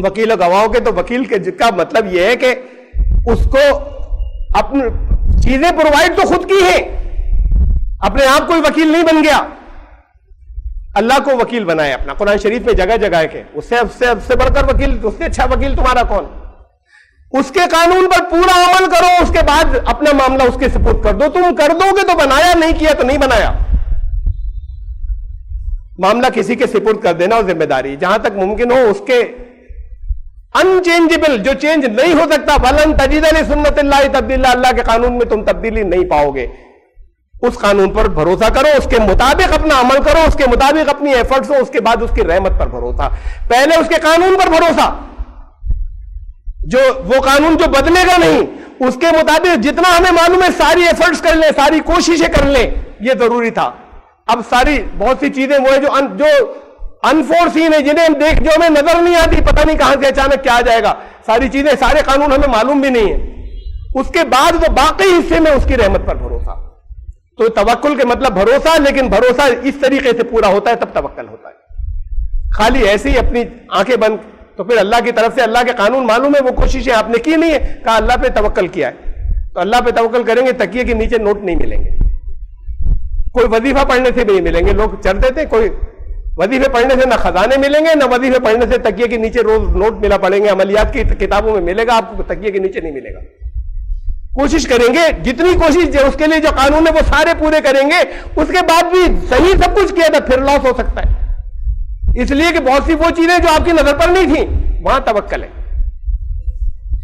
وکیل اور گواہوں کے. تو وکیل کے کا مطلب یہ ہے کہ اس کو اپنی چیزیں پرووائڈ تو خود کی ہیں، اپنے آپ کوئی وکیل نہیں بن گیا، اللہ کو وکیل بنایا اپنا. قرآن شریف میں جگہ جگہ ہے کہ اس سے بڑھ کر وکیل، اس سے اچھا وکیل تمہارا کون. اس کے قانون پر پورا عمل کرو، اس کے بعد اپنا معاملہ اس کے سپرد کر دو. تم کر دو گے تو بنایا، نہیں کیا تو نہیں بنایا. معاملہ کسی کے سپرد کر دینا اور ذمہ داری جہاں تک ممکن ہو اس کے انچینجبل، جو چینج نہیں ہو سکتا، بلن تجد لسنت اللہ تبدیلا، اللہ کے قانون میں تم تبدیلی نہیں پاؤ گے. اس قانون پر بھروسہ کرو، اس کے مطابق اپنا عمل کرو، اس کے مطابق اپنی ایفرٹس ہو، اس کے بعد اس کی رحمت پر بھروسہ. پہلے اس کے قانون پر بھروسہ، جو وہ قانون جو بدلے گا نہیں، اس کے مطابق جتنا ہمیں معلوم ہے ساری ایفرٹس کر لیں، ساری کوششیں کر لیں، یہ ضروری تھا. اب ساری بہت سی چیزیں وہ ہے جو انفورسین ہے، جنہیں ہم جو ہمیں نظر نہیں آتی، پتہ نہیں کہاں سے اچانک کیا آ جائے گا. ساری چیزیں، سارے قانون ہمیں معلوم بھی نہیں ہے. اس کے بعد وہ باقی حصے میں اس کی رحمت پر بھروسہ. تو توکل کے مطلب بھروسہ، لیکن بھروسہ اس طریقے سے پورا ہوتا ہے تب توکل ہوتا ہے. خالی ایسے ہی اپنی آنکھیں بند، تو پھر اللہ کی طرف سے اللہ کے قانون معلوم ہے، وہ کوششیں آپ نے کی نہیں ہے، کہا اللہ پہ توکل کیا ہے، تو اللہ پہ توکل کریں گے. تکیے کے نیچے نوٹ نہیں ملیں گے، کوئی وظیفہ پڑھنے سے بھی نہیں ملیں گے. لوگ چڑھ دیتے، کوئی وظیفے پڑھنے سے نہ خزانے ملیں گے، نہ وظیفے پڑھنے سے تکیے کے نیچے روز نوٹ ملا پڑیں گے. عملیات کی کتابوں میں ملے گا، آپ کو تکیے کے نیچے نہیں ملے گا. کوشش کریں گے، جتنی کوشش اس کے لیے جو قانون ہے وہ سارے پورے کریں گے. اس کے بعد بھی صحیح سب کچھ کیا تھا، پھر لاس ہو سکتا ہے، اس لیے کہ بہت سی وہ چیزیں جو آپ کی نظر پر نہیں تھیں، وہاں توکل ہے.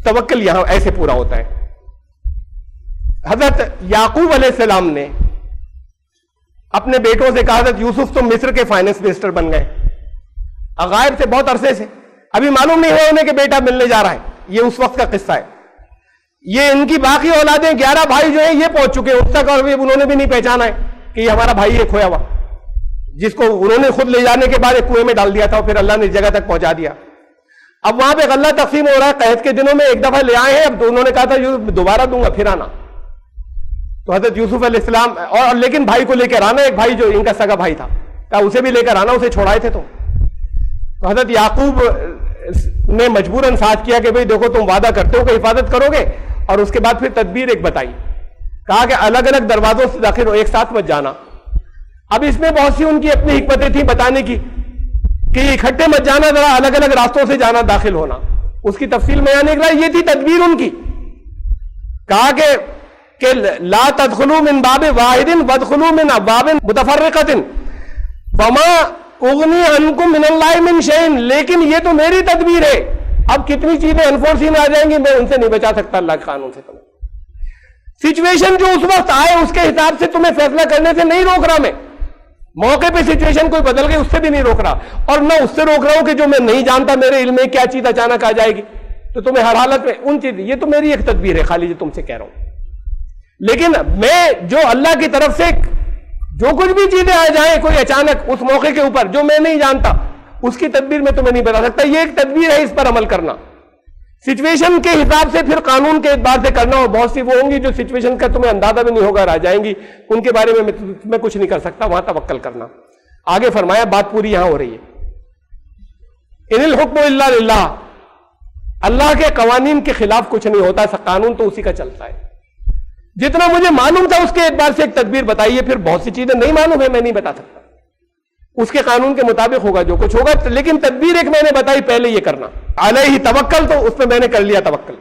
توکل یہاں ایسے پورا ہوتا ہے. حضرت یعقوب علیہ السلام نے اپنے بیٹوں سے کہا، حضرت یوسف تو مصر کے فائنانس منسٹر بن گئے، غائب سے بہت عرصے سے، ابھی معلوم نہیں ہے انہیں کہ بیٹا ملنے جا رہا ہے. یہ اس وقت کا قصہ ہے. یہ ان کی باقی اولادیں 11 بھائی جو ہیں یہ پہنچ چکے ہیں اس تک، اور انہوں نے بھی نہیں پہچانا ہے کہ یہ ہمارا بھائی ہے کھویا ہوا، جس کو انہوں نے خود لے جانے کے بعد ایک کنویں میں ڈال دیا تھا، اور پھر اللہ نے اس جگہ تک پہنچا دیا. اب وہاں پہ غلہ تقسیم ہو رہا ہے. قحط کے دنوں میں ایک دفعہ لے آئے ہیں، اب انہوں نے کہا تھا دوبارہ دوں گا، پھر آنا. تو حضرت یوسف علیہ السلام، اور لیکن بھائی کو لے کر آنا، ایک بھائی جو ان کا سگا بھائی تھا، کہا اسے بھی لے کر آنا، اسے چھوڑائے تھے. تو حضرت یعقوب نے مجبوراً ساتھ کیا کہ بھئی دیکھو تم وعدہ کرتے ہو کہ حفاظت کرو گے، اور اس کے بعد پھر تدبیر ایک بتائی، کہا کہ الگ الگ دروازوں سے داخل ہو، ایک ساتھ مت جانا۔ اب اس میں بہت سی ان کی اپنی حکمتیں تھیں بتانے کی کہ اکٹھے مت جانا، ذرا الگ الگ راستوں سے جانا، داخل ہونا، اس کی تفصیل میں آنے کے بعد یہ تھی تدبیر ان کی، کہا کہ لا تدخلوا من باب واحد وادخلوا من ابواب متفرقۃ وما اغنی عنکم من اللہ من شیء، لیکن یہ تو میری تدبیر ہے، اب کتنی چیزیں انفورسین آ جائیں گی میں ان سے نہیں بچا سکتا اللہ کے قانون سے تمہیں۔ سچویشن جو اس وقت آئے اس کے حساب سے تمہیں فیصلہ کرنے سے نہیں روک رہا میں، موقع پہ سچویشن کوئی بدل گئی اس سے بھی نہیں روک رہا، اور نہ اس سے روک رہا ہوں کہ جو میں نہیں جانتا میرے علم میں کیا چیز اچانک آ جائے گی تو تمہیں ہر حالت میں ان چیز، یہ تو میری ایک تدبیر ہے خالی جو تم سے کہہ رہا ہوں، لیکن میں جو اللہ کی طرف سے جو کچھ بھی چیزیں آ جائیں کوئی اچانک اس موقع کے اوپر جو میں نہیں جانتا اس کی تدبیر میں تمہیں نہیں بتا سکتا، یہ ایک تدبیر ہے، اس پر عمل کرنا، سچویشن کے حساب سے پھر قانون کے اعتبار سے کرنا، اور بہت سی وہ ہوں گی جو سچویشن کا تمہیں اندازہ بھی نہیں ہوگا اور آ جائیں گی، ان کے بارے میں کچھ نہیں کر سکتا، وہاں توکل کرنا۔ آگے فرمایا بات پوری یہاں ہو رہی ہے، ان الحکم الا للہ، اللہ کے قوانین کے خلاف کچھ نہیں ہوتا، قانون تو اسی کا چلتا ہے، جتنا مجھے معلوم تھا اس کے اعتبار سے ایک تدبیر بتائی ہے، پھر بہت سی چیزیں نہیں معلوم ہے میں نہیں بتا سکتا، اس کے قانون کے مطابق ہوگا جو کچھ ہوگا، لیکن تدبیر ایک میں نے بتائی پہلے یہ کرنا، علیہ توکل، تو اس پہ میں نے کر لیا توکل،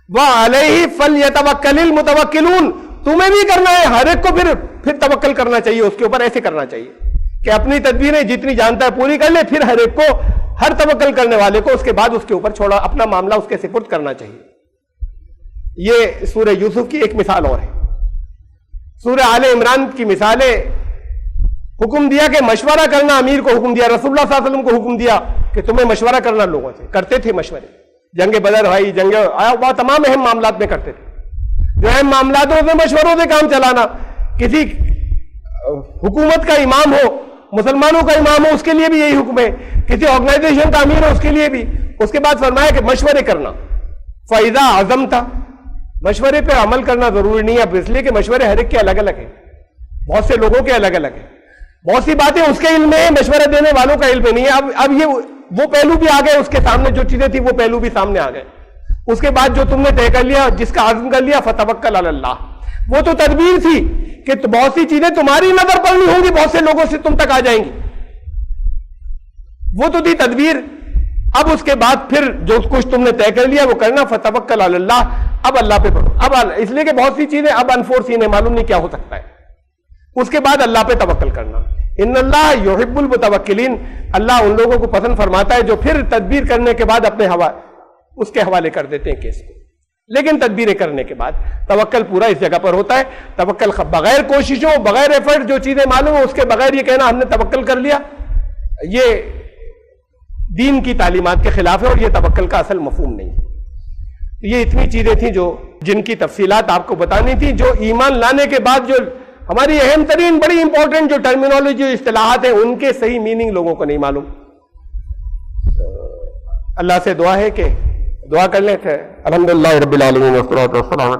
وعلیہ فلیتوکل المتوکلون، تمہیں بھی کرنا ہے، ہر ایک کو پھر توکل کرنا چاہیے اس کے اوپر، ایسے کرنا چاہیے کہ اپنی تدبیریں جتنی جانتا ہے پوری کر لے، پھر ہر ایک کو، ہر توکل کرنے والے کو اس کے بعد اس کے اوپر چھوڑا، اپنا معاملہ اس کے سپرد کرنا چاہیے۔ یہ سورہ یوسف کی ایک مثال اور ہے۔ سورہ آل عمران کی مثالیں، حکم دیا کہ مشورہ کرنا، امیر کو حکم دیا، رسول اللہ صلی اللہ علیہ وسلم کو حکم دیا کہ تمہیں مشورہ کرنا لوگوں سے، کرتے تھے مشورے، جنگ بدر بھائی، جنگ تمام اہم معاملات میں کرتے تھے، جو اہم معاملات میں مشوروں سے کام چلانا، کسی حکومت کا امام ہو، مسلمانوں کا امام ہو، اس کے لیے بھی یہی حکم ہے، کسی آرگنائزیشن کا امیر ہو اس کے لیے بھی، اس کے بعد فرمایا کہ مشورے کرنا، فَإِذَا عَزَمْتَ، مشورے پہ عمل کرنا ضروری نہیں ہے، اب اس لیے کہ مشورے ہر ایک کے الگ الگ ہیں، بہت سے لوگوں کے الگ الگ ہیں، بہت سی باتیں اس کے علم میں ہیں، مشورہ دینے والوں کا علم میں نہیں ہے، اب یہ وہ پہلو بھی آ گئے اس کے سامنے، جو چیزیں تھی وہ پہلو بھی سامنے آ گئے، اس کے بعد جو تم نے طے کر لیا، جس کا عزم کر لیا، فَتَوَكَّلْ عَلَى اللَّهِ، وہ تو تدبیر تھی کہ بہت سی چیزیں تمہاری نظر پر نہیں ہوں گی، بہت سے لوگوں سے تم تک آ جائیں گی، وہ تو تھی تدبیر، اب اس کے بعد پھر جو کچھ تم نے طے کر لیا وہ کرنا، فَتَوَكَّلْ عَلَى اللَّهِ، اب اللہ پہ پڑھو، اب اس لیے کہ بہت سی چیزیں اب انفورسین ہے، معلوم نہیں کیا ہو سکتا ہے، اس کے بعد اللہ پہ توکل کرنا، ان اللہ یحب المتوکلین، اللہ ان لوگوں کو پسند فرماتا ہے جو پھر تدبیر کرنے کے بعد اپنے اس کے حوالے کر دیتے ہیں کیس کو، لیکن تدبیریں کرنے کے بعد توکل پورا اس جگہ پر ہوتا ہے، توکل بغیر کوششوں، بغیر ایفرٹ، جو چیزیں معلوم ہیں اس کے بغیر یہ کہنا ہم نے توکل کر لیا، یہ دین کی تعلیمات کے خلاف ہے اور یہ توکل کا اصل مفہوم نہیں ہے۔ یہ اتنی چیزیں تھیں جو جن کی تفصیلات آپ کو بتانی تھی، جو ایمان لانے کے بعد جو ہماری اہم ترین بڑی امپورٹنٹ جو ٹرمینالوجی جو اصطلاحات ہیں ان کے صحیح میننگ لوگوں کو نہیں معلوم۔ اللہ سے دعا ہے کہ دعا کر لیں کہ الحمدللہ رب العالمین والصلاۃ والسلام